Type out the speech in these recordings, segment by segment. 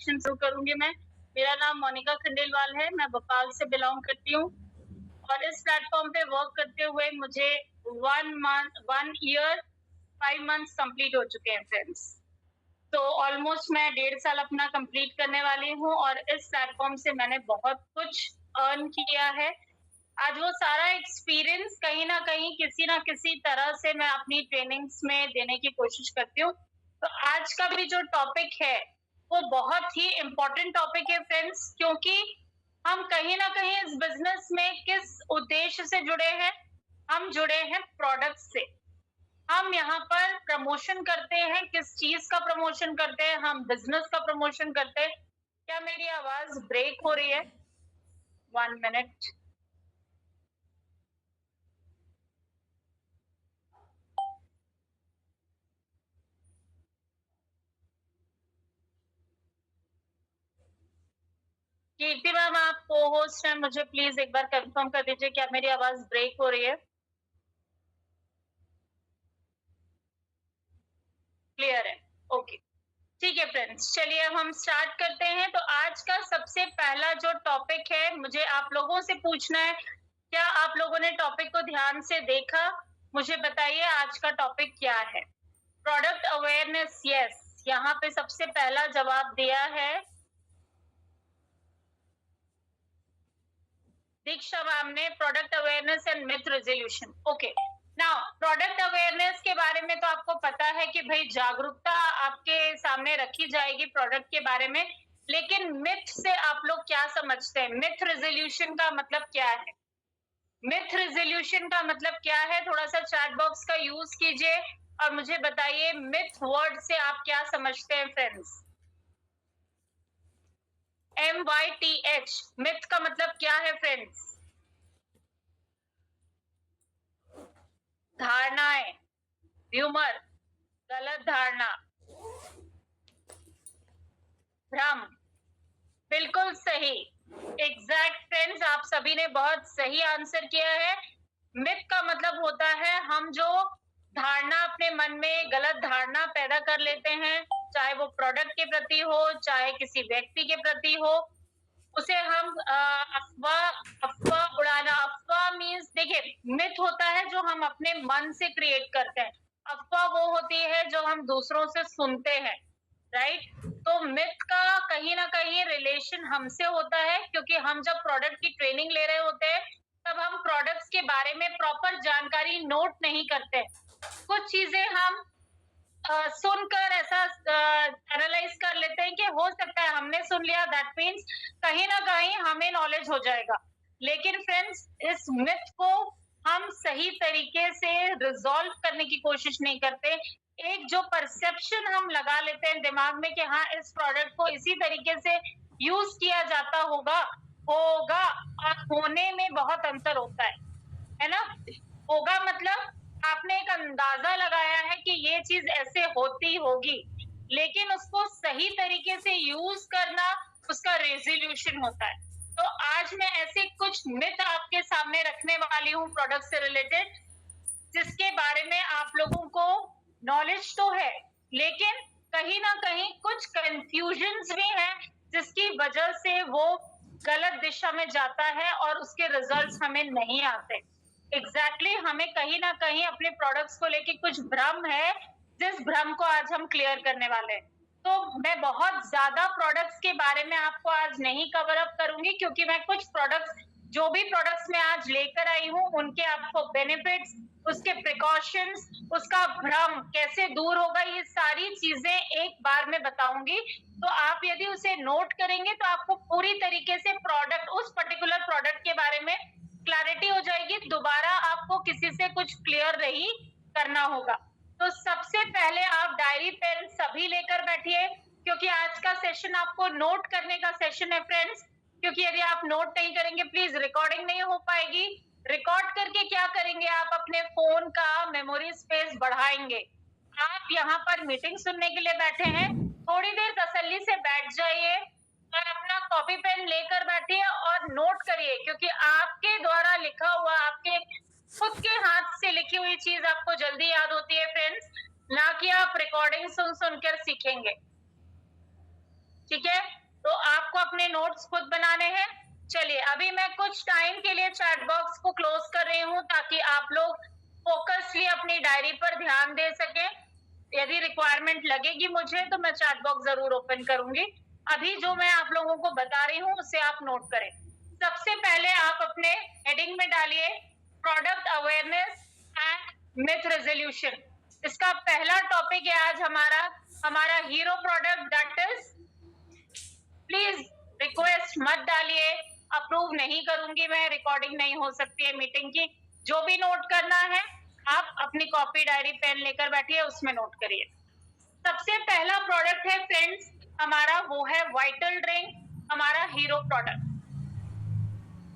Introduction शुरू करूंगी मैं। मेरा नाम मोनिका खंडेलवाल है, मैं भोपाल से बिलोंग करती हूँ और इस प्लेटफॉर्म पे वर्क करते हुए मुझे 1 ईयर 5 मंथ्स कंप्लीट हो चुके हैं फ्रेंड्स। तो ऑलमोस्ट मैं 1.5 साल अपना कंप्लीट करने वाली हूँ और इस प्लेटफॉर्म से मैंने बहुत कुछ अर्न किया है। आज वो सारा एक्सपीरियंस कहीं न कहीं किसी न किसी तरह से मैं अपनी ट्रेनिंग्स में देने की कोशिश करती हूँ। तो आज का भी जो टॉपिक है, वो बहुत ही इम्पोर्टेंट टॉपिक है फ्रेंड्स, क्योंकि हम कहीं न कहीं इस बिज़नेस में किस उद्देश्य से जुड़े हैं? हम जुड़े हैं प्रोडक्ट से। हम यहाँ पर प्रमोशन करते हैं, किस चीज़ का प्रमोशन करते हैं? हम बिज़नेस का प्रमोशन करते हैं। क्या मेरी आवाज़ ब्रेक हो रही है? 1 मिनट। कीर्ति मैम, आप को-होस्ट हैं, मुझे प्लीज़ एक बार कन्फर्म कर दीजिए क्या मेरी आवाज़ ब्रेक हो रही है? क्लियर है, ओके। ठीक है फ्रेंड्स, चलिए अब हम स्टार्ट करते हैं। तो आज का सबसे पहला जो टॉपिक है, मुझे आप लोगों से पूछना है, क्या आप लोगों ने टॉपिक को ध्यान से देखा? मुझे बताइए आज का टॉपिक क्या है? प्रोडक्ट अवेयरनेस, यस, यहाँ पे सबसे पहला जवाब दिया है दीक्षा मैम ने, product awareness and myth resolution. Okay. Now product awareness के बारे में तो आपको पता है कि भई जागरूकता आपके सामने रखी जाएगी प्रोडक्ट के बारे में, लेकिन मिथ से आप लोग क्या समझते हैं? मिथ रेज़ोल्यूशन का मतलब क्या है? मिथ रेज़ोल्यूशन का मतलब क्या है? थोड़ा-सा चैट बॉक्स का यूज़ कीजिए और मुझे बताइए मिथ वर्ड से आप क्या समझते हैं फ्रेंड्स? MYTH, मिथ का मतलब क्या है फ्रेंड्स? धारणाएँ, ह्यूमर, गलत धारणा, भ्रम, बिल्कुल सही। एग्ज़ैक्ट फ्रेंड्स, आप सभी ने बहुत सही आंसर किया है। मिथ का मतलब होता है हम जो धारणा अपने मन में गलत धारणा पैदा कर लेते हैं, चाहे वो प्रोडक्ट के प्रति हो, चाहे किसी व्यक्ति के प्रति हो, उसे हम अफ़वाह अफ़वाह उड़ाना। अफ़वाह मीन्स देखिए, मिथ होता है जो हम अपने मन से क्रिएट करते हैं। अफ़वाह वो होती है जो हम दूसरों से सुनते हैं, राइट? तो मिथ का कहीं न कहीं रिलेशन हमसे होता है, क्योंकि हम जब प्रोडक्ट की ट्रेनिंग ले रहे होते हैं, तब हम प्रोडक्ट्स के बारे में प्रॉपर जानकारी नोट नहीं करते। कुछ चीज़ें हम सुनकर ऐसा एनालाइज कर लेते हैं कि हो सकता है हमने सुन लिया, दैट मीन्स कहीं न कहीं हमें नॉलेज हो जाएगा। लेकिन फ्रेंड्स, इस मिथ को हम सही तरीके से रिज़ॉल्व करने की कोशिश नहीं करते। एक जो परसेप्शन हम लगा लेते हैं दिमाग में कि हाँ, इस प्रोडक्ट को इसी तरीके से यूज़ किया जाता होगा, होगा, और होने में बहुत अंतर होता है ना? होगा मतलब आपने एक अंदाजा लगाया है कि ये चीज़ ऐसे होती होगी, लेकिन उसको सही तरीके से यूज़ करना उसका रेज़ोल्यूशन होता है। तो आज मैं ऐसे कुछ मिथ आपके सामने रखने वाली हूँ प्रोडक्ट से रिलेटेड, जिसके बारे में आप लोगों को नॉलेज तो है, लेकिन कहीं न कहीं कुछ कन्फ्यूजन्स भी हैं, जिसकी वजह से वो गलत दिशा में जाता है और उसके रिजल्ट्स हमें नहीं आते। एग्ज़ैक्टली हमें कहीं न कहीं अपने प्रोडक्ट्स को लेके कुछ भ्रम है, जिस भ्रम को आज हम क्लियर करने वाले हैं। तो मैं बहुत ज़्यादा प्रोडक्ट्स के बारे में आपको आज नहीं कवर अप करूँगी, क्योंकि मैं कुछ प्रोडक्ट्स, जो भी प्रोडक्ट्स मैं आज लेकर आई हूँ, उनके आपको बेनिफिट्स, उसके प्रिकॉशंस, उसका भ्रम कैसे दूर होगा, ये सारी चीज़ें एक बार में बताऊँगी। तो आप यदि उसे नोट करेंगे तो आपको पूरी तरीके से प्रोडक्ट, उस पर्टिकुलर प्रोडक्ट के बारे में क्लैरिटी हो जाएगी, दोबारा आपको किसी से कुछ क्लियर नहीं करना होगा। तो सबसे पहले आप डायरी पेन सभी लेकर बैठिए, क्योंकि आज का सेशन आपको नोट करने का सेशन है फ्रेंड्स, क्योंकि यदि आप नोट नहीं करेंगे, प्लीज रिकॉर्डिंग नहीं हो पाएगी। रिकॉर्ड करके क्या करेंगे, आप अपने फोन का मेमोरी स्पेस बढ़ाएंगे। आप यहाँ पर मीटिंग सुनने के लिए बैठे हैं, थोड़ी देर तसल्ली से बैठ जाइए और अपना कॉपी पेन लेकर बैठिए और नोट करिए, क्योंकि आपके द्वारा लिखा हुआ, आपके खुद के हाथ से लिखी हुई चीज आपको जल्दी याद होती है फ्रेंड्स, ना कि आप रिकॉर्डिंग सुन सुनकर सीखेंगे। ठीक है? अपने नोट्स खुद बनाने हैं। चलिए अभी मैं कुछ टाइम के लिए चैट बॉक्स को क्लोज कर रही हूँ ताकि आप लोग फोकसली अपनी डायरी पर ध्यान दे सकें। यदि रिक्वायरमेंट लगेगी मुझे तो मैं चैट बॉक्स जरूर ओपन करूंगी। अभी जो मैं आप लोगों को बता रही हूँ उसे आप नोट करें। सबसे पहले आप अपने हेडिंग में डालिए product awareness and myth resolution. इसका पहला टॉपिक है आज हमारा hero product that is, please request मत डालिए, अप्रूव नहीं करूंगी मैं, रिकॉर्डिंग नहीं हो सकती है मीटिंग की। जो भी नोट करना है आप अपनी कॉपी डायरी पेन लेकर बैठिए, उसमें नोट करिए। सबसे पहला प्रोडक्ट है फ्रेंड्स हमारा, वो है वाइटल ड्रिंक, हमारा हीरो प्रोडक्ट।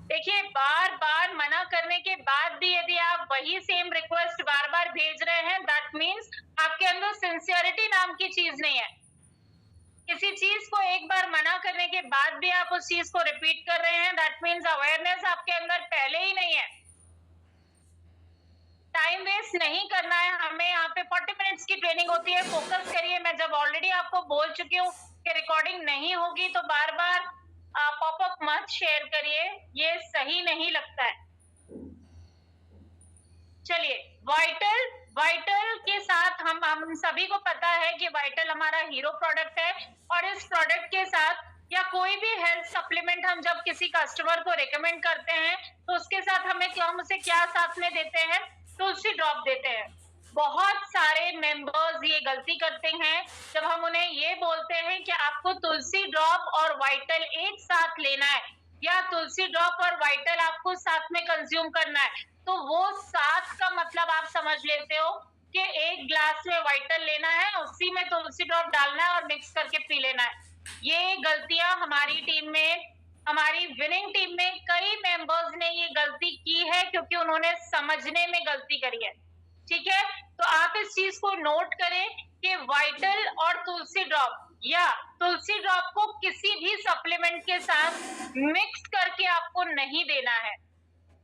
देखिए बार बार मना करने के बाद भी यदि आप वही सेम रिक्वेस्ट बार बार भेज रहे हैं, दैट मीन्स आपके अंदर सिंसियरिटी नाम की चीज नहीं है। किसी चीज को एक बार मना करने के बाद भी आप उस चीज को रिपीट कर रहे हैं, दैट मीन्स अवेयरनेस आपके अंदर पहले ही नहीं है। टाइम वेस्ट नहीं करना है हमें। यहाँ पे 40 मिनट्स की ट्रेनिंग होती है, फोकस करिए। मैं जब ऑलरेडी आपको बोल चुकी हूँ कि रिकॉर्डिंग नहीं होगी तो बार बार पॉपअप मत शेयर करिए, ये सही नहीं लगता है। चलिए वाइटल के साथ हम सभी को पता है कि वाइटल हमारा हीरो प्रोडक्ट है, और इस प्रोडक्ट के साथ या कोई भी हेल्थ सप्लीमेंट हम जब किसी कस्टमर को रेकमेंड करते हैं तो उसके साथ हम उसे क्या साथ में देते हैं, तुलसी ड्रॉप देते हैं। बहुत सारे मेंबर्स ये गलती करते हैं जब हम उन्हें ये बोलते हैं कि आपको तुलसी ड्रॉप और वाइटल एक साथ लेना है या तुलसी ड्रॉप और वाइटल आपको साथ में कंज्यूम करना है, तो वो साथ का मतलब आप समझ लेते हो कि एक ग्लास में वाइटल लेना है, उसी में तुलसी ड्रॉप डालना है और मिक्स करके पी लेना है। ये गलतियां हमारी टीम में, हमारी विनिंग टीम में कई मेंबर्स ने ये गलती की है क्योंकि उन्होंने समझने में गलती करी है। ठीक है, तो आप इस चीज को नोट करें कि वाइटल और तुलसी ड्रॉप या तुलसी ड्रॉप को किसी भी सप्लीमेंट के साथ मिक्स करके आपको नहीं देना है।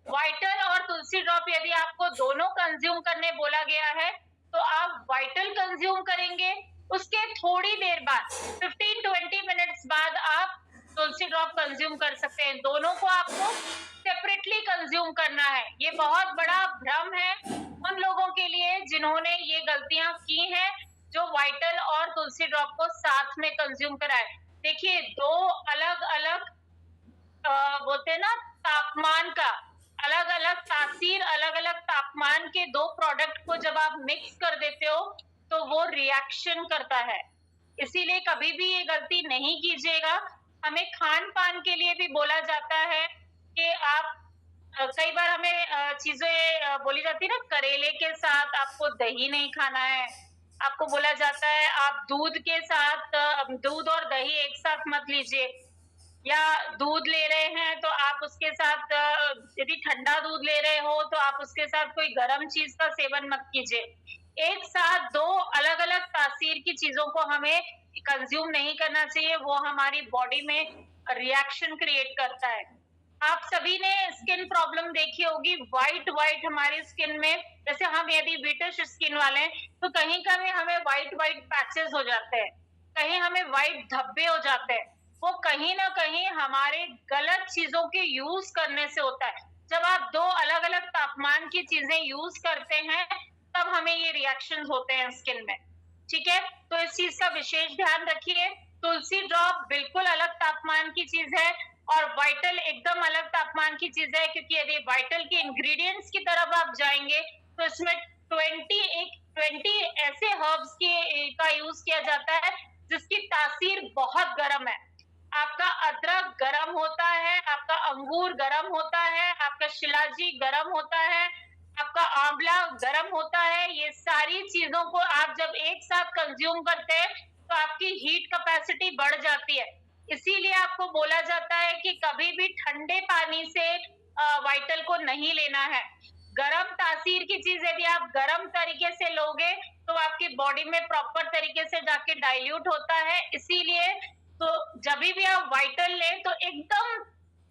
वाइटल और तुलसी ड्रॉप यदि आपको दोनों कंज्यूम करने बोला गया है तो आप वाइटल कंज्यूम करेंगे, उसके थोड़ी देर बाद 15-20 मिनट्स बाद आप तुलसी ड्रॉप कंज्यूम कर सकते हैं। दोनों को आपको सेपरेटली कंज्यूम करना है। ये बहुत बड़ा भ्रम है उन लोगों के लिए जिन्होंने ये गलतियां की हैं, जो वाइटल और तुलसी ड्रॉप को साथ में कंज्यूम कराए। देखिए दो अलग अलग बोलते हैं ना तापमान का, अलग अलग तासीर, अलग अलग तापमान के दो प्रोडक्ट को जब आप मिक्स कर देते हो तो वो रिएक्शन करता है। इसीलिए कभी भी ये गलती नहीं कीजिएगा। हमें खान पान के लिए भी बोला जाता है कि आप कई बार हमें चीजें बोली जाती है ना, करेले के साथ आपको दही नहीं खाना है, आपको बोला जाता है आप दूध के साथ दूध और दही एक साथ मत लीजिए, या दूध ले रहे हैं तो आप उसके साथ यदि ठंडा दूध ले रहे हो तो आप उसके साथ कोई गर्म चीज का सेवन मत कीजिए। एक साथ दो अलग अलग तासीर की चीजों को हमें कंज्यूम नहीं करना चाहिए, वो हमारी बॉडी में रिएक्शन क्रिएट करता है। आप सभी ने स्किन प्रॉब्लम देखी होगी, व्हाइट हमारी स्किन में, जैसे हम यदि ब्रिटिश स्किन वाले हैं तो कहीं कहीं हमें व्हाइट पैचेस हो जाते हैं, कहीं हमें व्हाइट धब्बे हो जाते हैं। वो कहीं ना कहीं हमारे गलत चीजों के यूज करने से होता है। जब आप दो अलग अलग तापमान की चीजें यूज करते हैं तब हमें ये रिएक्शंस होते हैं स्किन में। ठीक है, तो इस चीज का विशेष ध्यान रखिए। तुलसी ड्रॉप बिल्कुल अलग तापमान की चीज है और वाइटल एकदम अलग तापमान की चीज है, क्योंकि यदि वाइटल के इंग्रेडिएंट्स की तरफ आप जाएंगे तो इसमें 20 ऐसे हर्ब्स का यूज किया जाता है जिसकी तासीर बहुत गर्म है। आपका अदरक गरम होता है, आपका अंगूर गरम होता है, आपका शिलाजी गरम होता है, आपका आंवला गरम होता है। ये सारी चीजों को आप जब एक साथ कंज्यूम करते हैं तो आपकी हीट कैपेसिटी बढ़ जाती है। इसीलिए आपको बोला जाता है कि कभी भी ठंडे पानी से वाइटल को नहीं लेना है। गरम तासीर की चीज यदि आप गरम तरीके से लोगे तो आपकी बॉडी में प्रॉपर तरीके से जाके डाइल्यूट होता है। इसीलिए तो जब भी आप वाइटल लें तो एकदम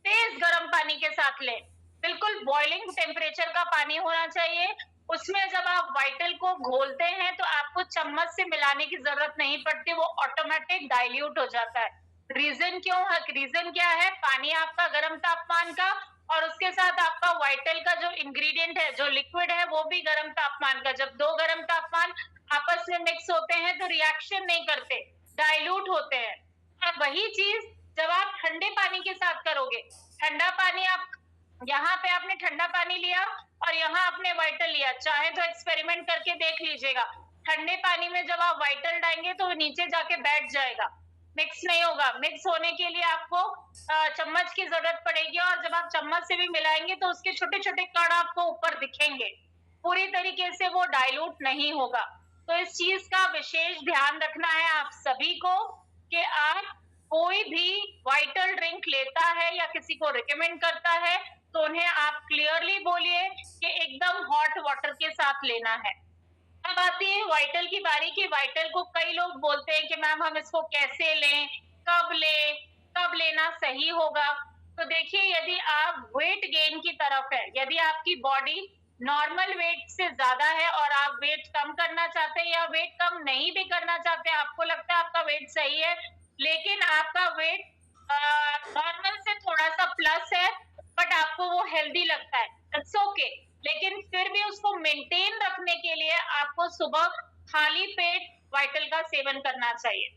तेज गर्म पानी के साथ लें, बिल्कुल बॉइलिंग टेम्परेचर का पानी होना चाहिए। उसमें जब आप वाइटल को घोलते हैं तो आपको चम्मच से मिलाने की जरूरत नहीं पड़ती, वो ऑटोमेटिक डाइल्यूट हो जाता है। रीजन क्यों है? रीजन क्या है? पानी आपका गर्म तापमान का, और उसके साथ आपका वाइटल का जो इंग्रेडिएंट है, जो लिक्विड है, वो भी गर्म तापमान का। जब दो गर्म तापमान आपस में मिक्स होते हैं तो रिएक्शन नहीं करते, डाइल्यूट होते हैं। अब वही चीज जब आप ठंडे पानी के साथ करोगे, ठंडा पानी आप, यहाँ पे आपने ठंडा पानी लिया और यहाँ आपने वाइटल लिया, चाहे तो एक्सपेरिमेंट करके देख लीजिएगा। ठंडे पानी में जब आप वाइटल डालेंगे तो वो नीचे जाके बैठ जाएगा, मिक्स नहीं होगा। मिक्स होने के लिए आपको चम्मच की जरूरत पड़ेगी, और जब आप चम्मच से भी मिलाएंगे तो उसके छोटे छोटे कण आपको ऊपर दिखेंगे, पूरी तरीके से वो डाइल्यूट नहीं होगा। तो इस चीज का विशेष ध्यान रखना है आप सभी को कि आप कोई भी वाइटल ड्रिंक लेता है या किसी को रिकमेंड करता है तो उन्हें आप क्लियरली बोलिए कि एकदम हॉट वाटर के साथ लेना है। अब आती है वाइटल की बारी कि वाइटल को कई लोग बोलते हैं कि मैम हम इसको कैसे लें, कब लेना सही होगा। तो देखिए, यदि आप वेट गेन की तरफ है, यदि आपकी बॉडी नॉर्मल वेट से ज्यादा है और आप वेट कम करना चाहते हैं या वेट कम नहीं भी करना चाहते, आपको लगता है आपका वेट सही है लेकिन आपका वेट नॉर्मल से थोड़ा सा प्लस है, बट आपको वो हेल्दी लगता है, इट्स ओके। लेकिन फिर भी उसको मेंटेन रखने के लिए आपको सुबह खाली पेट वाइटल का सेवन करना चाहिए।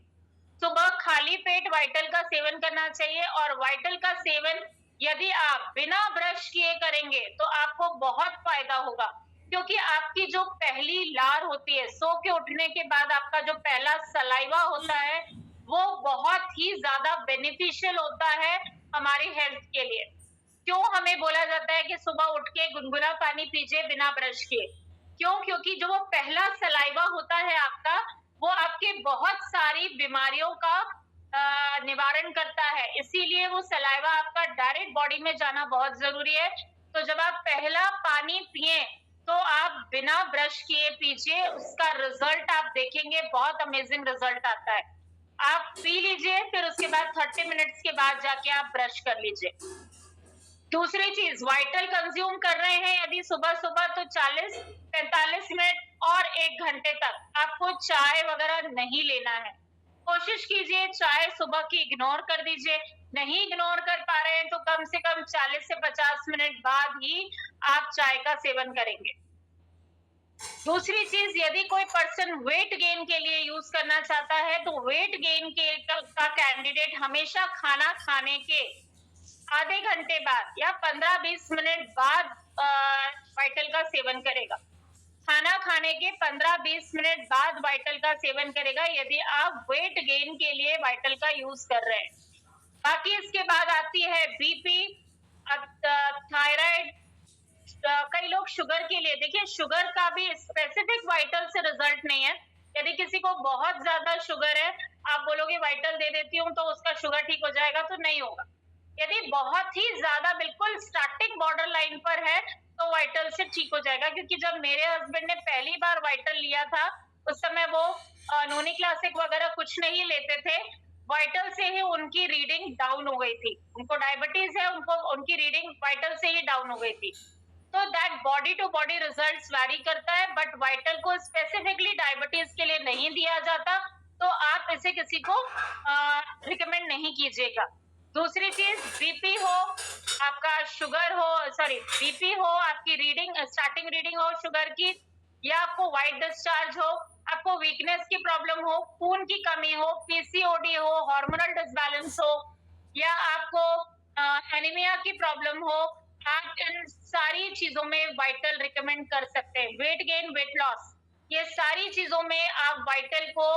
सुबह खाली पेट वाइटल का सेवन करना चाहिए, और वाइटल का सेवन यदि आप बिना ब्रश किए करेंगे तो आपको बहुत फायदा होगा, क्योंकि आपकी जो पहली लार होती है, सो के उठने के बाद आपका जो पहला सलाइवा होता है, वो बहुत ही ज्यादा बेनिफिशियल होता है हमारी हेल्थ के लिए। क्यों हमें बोला जाता है कि सुबह उठ के गुनगुना पानी पीजिए बिना ब्रश किए? क्यों? क्योंकि जो वो पहला सलाइवा होता है आपका, वो आपके बहुत सारी बीमारियों का निवारण करता है, इसीलिए वो सलाइवा आपका डायरेक्ट बॉडी में जाना बहुत जरूरी है। तो जब आप पहला पानी पिए तो आप बिना ब्रश किए पीजिए, उसका रिजल्ट आप देखेंगे, बहुत अमेजिंग रिजल्ट आता है। आप पी लीजिए, फिर उसके बाद 30 मिनट्स के बाद जाके आप ब्रश कर लीजिए। दूसरी चीज, वाइटल कंज्यूम कर रहे हैं यदि सुबह सुबह, तो 40-45 मिनट और 1 घंटे तक आपको चाय वगैरह नहीं लेना है। कोशिश कीजिए चाय सुबह की इग्नोर कर दीजिए। नहीं इग्नोर कर पा रहे हैं तो कम से कम 40 से 50 मिनट बाद ही आप चाय का सेवन करेंगे। दूसरी चीज, यदि कोई पर्सन वेट गेन के लिए यूज करना चाहता है तो वेट गेन का कैंडिडेट हमेशा खाना खाने के आधे घंटे बाद या 15-20 मिनट बाद वाइटल का सेवन करेगा। खाना खाने के 15-20 मिनट बाद वाइटल का सेवन करेगा यदि आप वेट गेन के लिए वाइटल का यूज कर रहे हैं। बाकी इसके बाद आती है बीपी, थायराइड, कई लोग शुगर के लिए, देखिए शुगर का भी स्पेसिफिक वाइटल से रिजल्ट नहीं है। यदि किसी को बहुत ज्यादा शुगर है, आप बोलोगे वाइटल दे देती हूँ तो उसका शुगर ठीक हो जाएगा, तो नहीं होगा। यदि बहुत ही ज्यादा बिल्कुल स्टार्टिंग बॉर्डर लाइन पर है तो वाइटल से ठीक हो जाएगा, क्योंकि जब मेरे हस्बैंड ने पहली बार वाइटल लिया था उस समय वो नोनी क्लासिक वगैरह कुछ नहीं लेते थे, वाइटल से ही उनकी रीडिंग डाउन हो गई थी। उनको डायबिटीज है, उनको उनकी रीडिंग वाइटल से ही डाउन हो गई थी। तो that body to body results vary करता है, बट वाइटल को स्पेसिफिकली डायबिटीज के लिए नहीं दिया जाता, तो आप इसे किसी को रिकमेंड नहीं कीजिएगा। दूसरी चीज, बीपी हो, आपका शुगर हो, सॉरी बीपी हो, आपकी रीडिंग स्टार्टिंग रीडिंग हो शुगर की, या आपको व्हाइट डिस्चार्ज हो, आपको वीकनेस की प्रॉब्लम हो, खून की कमी हो, पीसीओडी हो, हार्मोनल डिसबैलेंस हो, या आपको एनीमिया की प्रॉब्लम हो, आप इन सारी चीजों में वाइटल रिकमेंड कर सकते हैं। वेट गेन, वेट लॉस, ये सारी चीजों में आप वाइटल को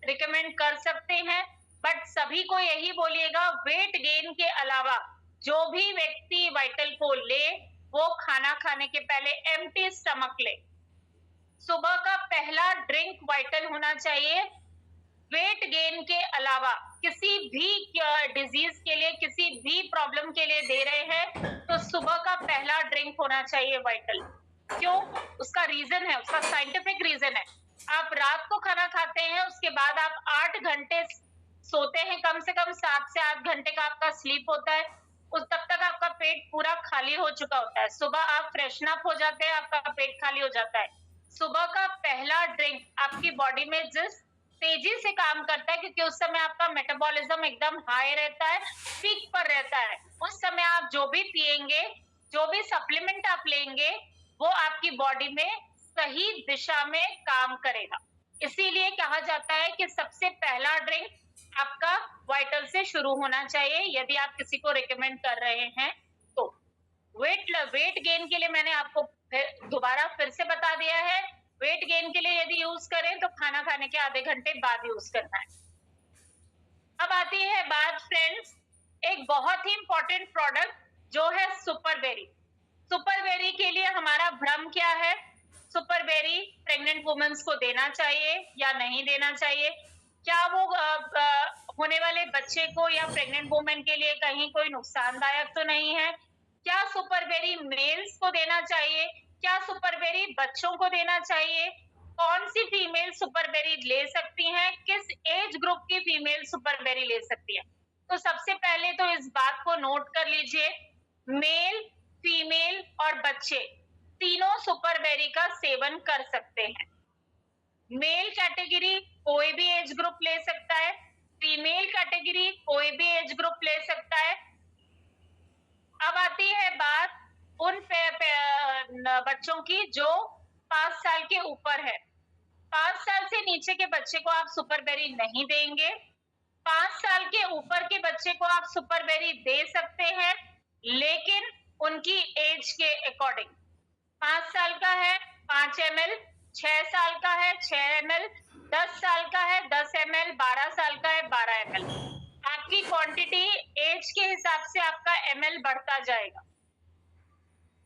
रिकमेंड कर सकते हैं। बट सभी को यही बोलिएगा, वेट गेन के अलावा जो भी व्यक्ति वाइटल को ले वो खाना खाने के पहले एम्प्टी स्टमक ले। सुबह का पहला ड्रिंक वाइटल होना चाहिए। वेट गेन के अलावा किसी भी डिजीज के लिए, किसी भी प्रॉब्लम के लिए दे रहे हैं तो सुबह का पहला ड्रिंक होना चाहिए वाइटल। क्यों? उसका रीजन है, उसका साइंटिफिक रीजन है। आप रात को खाना खाते हैं, उसके बाद आप 8 घंटे सोते हैं, कम से कम 7 से 8 घंटे का आपका स्लीप होता है। उस तब तक आपका पेट पूरा खाली हो चुका होता है। सुबह आप फ्रेशन अप हो जाते हैं, आपका पेट खाली हो जाता है। सुबह का पहला ड्रिंक आपकी बॉडी में जिस तेजी से काम करता है, क्योंकि उस समय आपका मेटाबॉलिज्म एकदम हाई रहता है, पीक पर रहता है। उस समय आप जो भी पिएंगे, जो भी सप्लीमेंट आप लेंगे, वो आपकी बॉडी में सही दिशा में काम करेगा। इसीलिए कहा जाता है कि सबसे पहला ड्रिंक आपका वाइटल से शुरू होना चाहिए, यदि आप किसी को रिकमेंड कर रहे हैं तो। वेट गेन के लिए मैंने आपको दोबारा फिर से बता दिया है, वेट गेन के लिए यदि यूज करें तो खाना खाने के आधे घंटे बाद यूज करना है। अब आती है बात फ्रेंड्स, एक बहुत ही इंपॉर्टेंट प्रोडक्ट जो है सुपरबेरी। सुपरबेरी के लिए हमारा भ्रम क्या है? सुपरबेरी प्रेग्नेंट वुमेन्स को देना चाहिए या नहीं देना चाहिए? क्या वो होने वाले बच्चे को या प्रेग्नेंट वुमेन के लिए कहीं कोई नुकसानदायक तो नहीं है? क्या सुपरबेरी मेल्स को देना चाहिए? क्या सुपरबेरी बच्चों को देना चाहिए? कौन सी फीमेल सुपरबेरी ले सकती हैं? किस एज ग्रुप की फीमेल सुपरबेरी ले सकती है? तो सबसे पहले तो इस बात को नोट कर लीजिए, मेल, फीमेल और बच्चे तीनों सुपरबेरी का सेवन कर सकते हैं। मेल कैटेगरी कोई भी एज ग्रुप ले सकता है, फीमेल कैटेगरी कोई भी एज ग्रुप ले सकता है। अब आती है बात उन बच्चों की जो 5 साल के ऊपर है। 5 साल से नीचे के बच्चे को आप सुपरबेरी नहीं देंगे। 5 साल के ऊपर के बच्चे को आप सुपरबेरी दे सकते हैं, लेकिन उनकी एज के अकॉर्डिंग। 5 साल का है 5 ml, 6 साल का है 6 ml, 10 साल का है 10 ml, 12 साल का है 12 ml। आपकी क्वांटिटी एज के हिसाब से आपका ml बढ़ता जाएगा।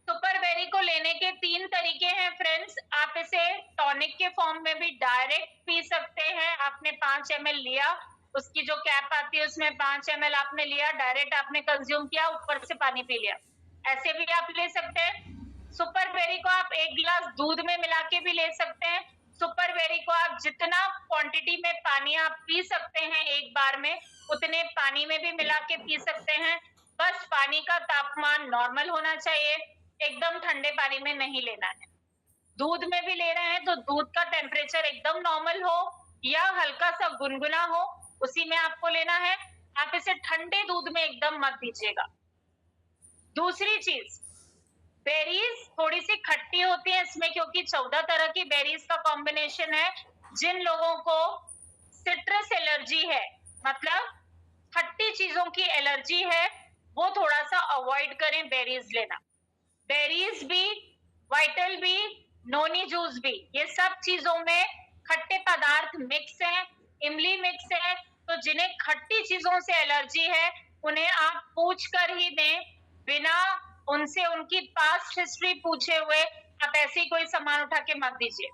सुपरबेरी को लेने के 3 तरीके हैं फ्रेंड्स। आप इसे टॉनिक के फॉर्म में भी डायरेक्ट पी सकते हैं। आपने 5 ml लिया, उसकी जो कैप आती है उसमें 5 ml आपने लिया, डायरेक्ट आपने कंज्यूम किया, ऊपर से पानी पी लिया, ऐसे भी आप ले सकते हैं। सुपरबेरी को आप 1 गिलास दूध में मिला के भी ले सकते हैं। सुपरबेरी को आप जितना क्वांटिटी में पानी आप पी सकते हैं एक बार में, उतने पानी में भी मिला के पी सकते हैं। बस पानी का तापमान नॉर्मल होना चाहिए, एकदम ठंडे पानी में नहीं लेना है। दूध में भी ले रहे हैं तो दूध का टेम्परेचर एकदम नॉर्मल हो या हल्का सा गुनगुना हो, उसी में आपको लेना है। आप इसे ठंडे दूध में एकदम मत दीजिएगा। दूसरी चीज, बेरीज थोड़ी सी खट्टी होती है इसमें, क्योंकि 14 तरह की बेरीज का कॉम्बिनेशन है। जिन लोगों को सिट्रस एलर्जी है, मतलब खट्टी चीजों की एलर्जी है, वो थोड़ा सा अवॉइड करें बेरीज लेना। बेरीज भी, वाइटल भी, नोनी जूस भी, ये सब चीजों में खट्टे पदार्थ मिक्स हैं, इमली मिक्स है। तो जिन्हें खट्टी चीजों से एलर्जी है उन्हें आप पूछ कर ही दें, बिना उनसे उनकी पास्ट हिस्ट्री पूछे हुए आप ऐसे ही कोई सामान उठा के मत दीजिए।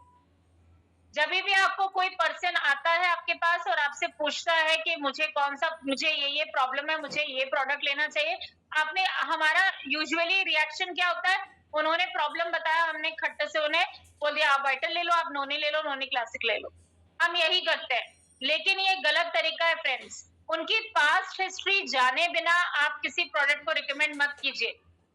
जब भी आपको कोई पर्सन आता है आपके पास और आपसे पूछता है कि मुझे ये प्रॉब्लम है, मुझे ये प्रोडक्ट लेना चाहिए, आपने हमारा यूजुअली रिएक्शन क्या होता है? उन्होंने प्रॉब्लम बताया, हमने खट्टे से उन्हें बोल दिया आप वाइटल ले लो, आप नोनी ले लो, नोनी क्लासिक ले लो। हम यही करते हैं, लेकिन ये गलत तरीका है फ्रेंड्स। उनकी पास्ट हिस्ट्री जाने बिना आप किसी प्रोडक्ट को रिकमेंड मत कीजिए।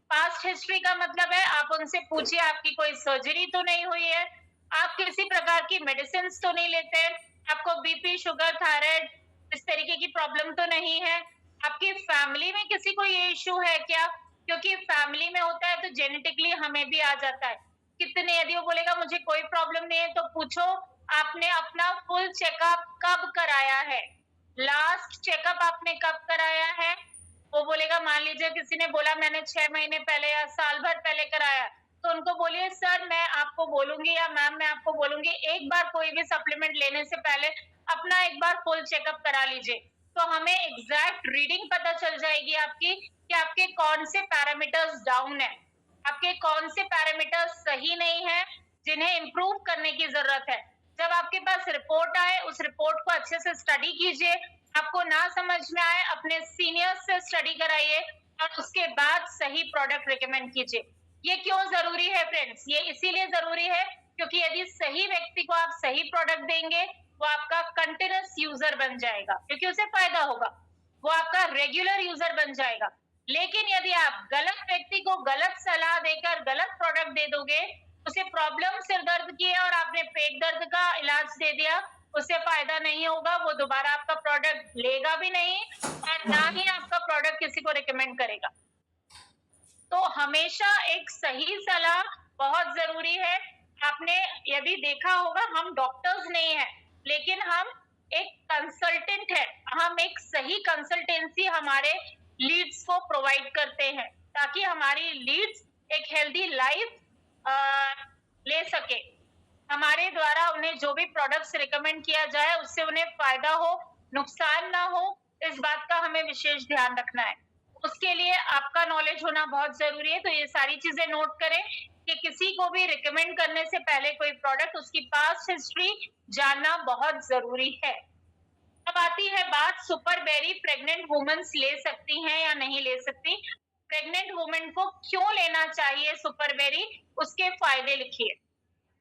पास्ट हिस्ट्री का मतलब है आप उनसे पूछिए आपकी कोई सर्जरी तो नहीं हुई है, आप किसी प्रकार की मेडिसिन तो नहीं लेते, आपको बीपी, शुगर, थायराइड इस तरीके की प्रॉब्लम तो नहीं है, आपकी फैमिली में किसी को ये इश्यू है क्या? क्योंकि फैमिली में होता है तो जेनेटिकली हमें भी आ जाता है। कितने, यदि वो बोलेगा मुझे कोई प्रॉब्लम नहीं है, तो पूछो आपने अपना फुल चेकअप कब कराया है? लास्ट चेकअप आपने कब कराया है? वो बोलेगा, मान लीजिए किसी ने बोला मैंने 6 महीने पहले या साल भर पहले कराया, तो उनको बोलिए सर मैं आपको बोलूंगी या मैम मैं आपको बोलूंगी, एक बार कोई भी सप्लीमेंट लेने से पहले अपना एक बार फुल चेकअप करा लीजिए, तो हमें एग्जैक्ट रीडिंग पता चल जाएगी आपकी कि आपके कौन से पैरामीटर्स डाउन है, आपके कौन से पैरामीटर्स सही नहीं है, जिन्हें इंप्रूव करने की जरूरत है। जब आपके पास रिपोर्ट आए, उस रिपोर्ट को अच्छे से स्टडी कीजिए। आपको ना समझ में आए, अपने सीनियर्स से स्टडी कराइए और उसके बाद सही प्रोडक्ट रिकमेंड कीजिए। ये क्यों जरूरी है फ्रेंड्स? ये इसीलिए जरूरी है क्योंकि यदि सही व्यक्ति को आप सही प्रोडक्ट देंगे, वो आपका कंटिन्यूअस यूजर बन जाएगा, क्योंकि उसे फायदा होगा, वो आपका रेगुलर यूजर बन जाएगा। लेकिन यदि आप गलत व्यक्ति को गलत सलाह देकर गलत प्रोडक्ट दे दोगे, उसे प्रॉब्लम सिर दर्द की है और आपने पेट दर्द का इलाज दे दिया, उसे फायदा नहीं होगा, वो दोबारा आपका प्रोडक्ट लेगा भी नहीं और ना ही आपका प्रोडक्ट किसी को रिकमेंड करेगा। तो हमेशा एक सही सलाह बहुत ज़रूरी है। आपने यदि देखा होगा, हम डॉक्टर्स नहीं हैं, लेकिन हम एक कंसल्टेंट हैं। हम एक सही कंसल्टेंसी हमारे लीड्स को प्रोवाइड करते हैं, ताकि हमारी लीड्स एक हेल्दी लाइफ ले सके। हमारे द्वारा उन्हें जो भी प्रोडक्ट्स रिकमेंड किया जाए, उससे उन्हें फ़ायदा हो, नुकसान ना हो, इस बात का हमें विशेष ध्यान रखना है। उसके लिए आपका नॉलेज होना बहुत ज़रूरी है, तो ये सारी चीज़ें नोट करें कि किसी को भी रिकमेंड करने से पहले कोई प्रोडक्ट, उसकी पास्ट हिस्ट्री जानना बहुत ज़रूरी है। अब आती है बात, सुपर बेरी प्रेग्नेंट वुमन्स ले सकती हैं या नहीं ले सकती? प्रेग्नेंट वुमन को क्यों लेना चाहिए सुपर बेरी, उसके फ़ायदे लिखिए।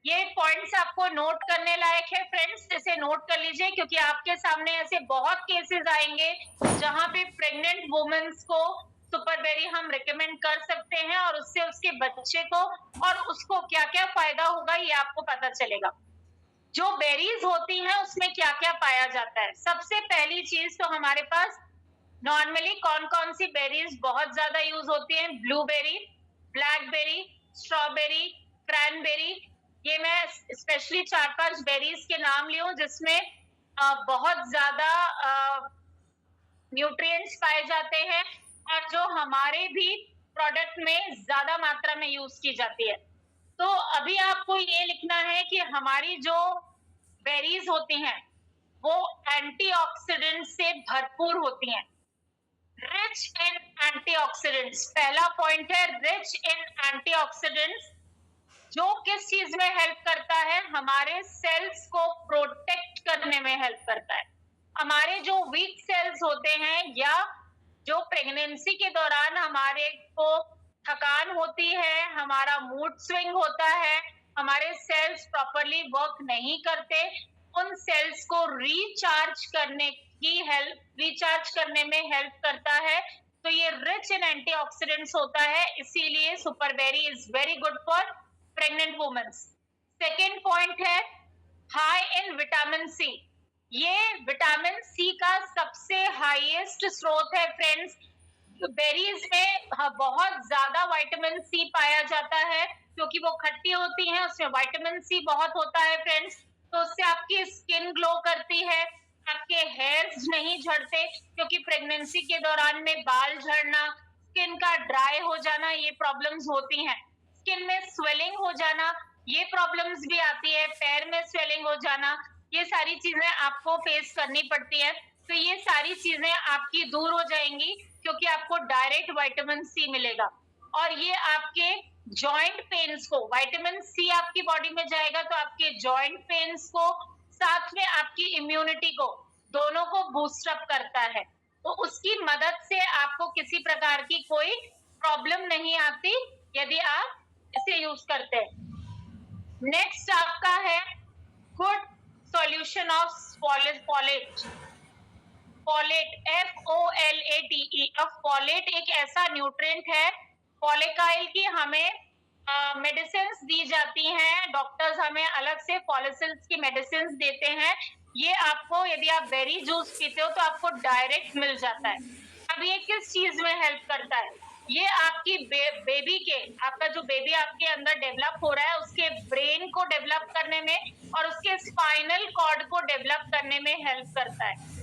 ये पॉइंट्स आपको नोट करने लायक है फ्रेंड्स, इसे नोट कर लीजिए, क्योंकि आपके सामने ऐसे बहुत केसेस आएंगे जहां पे प्रेग्नेंट वुमेन्स को सुपरबेरी हम रिकमेंड कर सकते हैं और उससे उसके बच्चे को और उसको क्या क्या फायदा होगा ये आपको पता चलेगा। जो बेरीज होती हैं उसमें क्या क्या पाया जाता है? सबसे पहली चीज तो हमारे पास नॉर्मली कौन कौन सी बेरीज बहुत ज्यादा यूज होती हैं? Blueberry, blackberry, strawberry, cranberry. ये मैं स्पेशली 4-5 बेरीज के नाम ली हूँ जिसमें बहुत ज्यादा न्यूट्रिएंट्स पाए जाते हैं और जो हमारे भी प्रोडक्ट में ज्यादा मात्रा में यूज की जाती है। तो अभी आपको ये लिखना है कि हमारी जो बेरीज होती हैं वो एंटीऑक्सीडेंट से भरपूर होती हैं। रिच इन एंटीऑक्सीडेंट्स, पहला पॉइंट है रिच इन एंटीऑक्सीडेंट्स। जो किस चीज में हेल्प करता है? हमारे सेल्स को प्रोटेक्ट करने में हेल्प करता है। हमारे जो वीक सेल्स होते हैं या जो प्रेगनेंसी के दौरान हमारे को थकान होती है, हमारा मूड स्विंग होता है, हमारे सेल्स प्रॉपरली वर्क नहीं करते, उन सेल्स को रिचार्ज करने में हेल्प करता है। तो ये रिच इन एंटीऑक्सीडेंट्स होता है, इसीलिए superberry is very good for pregnant womens. Second point है हाई इन विटामिन सी। ये विटामिन सी का सबसे हाईएस्ट स्रोत है फ्रेंड्स। बेरीज में बहुत ज्यादा विटामिन सी पाया जाता है क्योंकि वो खट्टी होती हैं, उसमें विटामिन सी बहुत होता है फ्रेंड्स। तो उससे आपकी स्किन ग्लो करती है, आपके हेयर्स नहीं झड़ते, क्योंकि प्रेगनेंसी के दौरान में बाल झड़ना, स्किन का ड्राई हो जाना, ये प्रॉब्लम्स होती हैं। स्किन में स्वेलिंग हो जाना, ये प्रॉब्लम्स भी आती है, पैर में स्वेलिंग हो जाना, ये सारी चीजें आपको फेस करनी पड़ती है। तो ये सारी चीजें आपकी दूर हो जाएंगी क्योंकि आपको डायरेक्ट विटामिन सी मिलेगा। और ये आपके जॉइंट पेन्स को, विटामिन सी आपकी बॉडी में जाएगा तो आपके जॉइंट पेन्स को, साथ में आपकी इम्यूनिटी को, दोनों को बूस्ट अप करता है। तो उसकी मदद से आपको किसी प्रकार की कोई प्रॉब्लम नहीं आती यदि आप इसे यूज करते हैं। नेक्स्ट आपका है good solution of folate. Folate, FOLATE। अब फॉलेट एक ऐसा न्यूट्रिएंट है, फॉलिकाइल की हमें मेडिसिन दी जाती हैं, डॉक्टर्स हमें अलग से फॉलिसिल्स की मेडिसिन देते हैं। ये आपको यदि आप बेरी जूस पीते हो तो आपको डायरेक्ट मिल जाता है। अब ये किस चीज में हेल्प करता है? ये आपकी बेबी के, आपका जो बेबी आपके अंदर डेवलप हो रहा है उसके ब्रेन को डेवलप करने में और उसके स्पाइनल कॉर्ड को डेवलप करने में हेल्प करता है।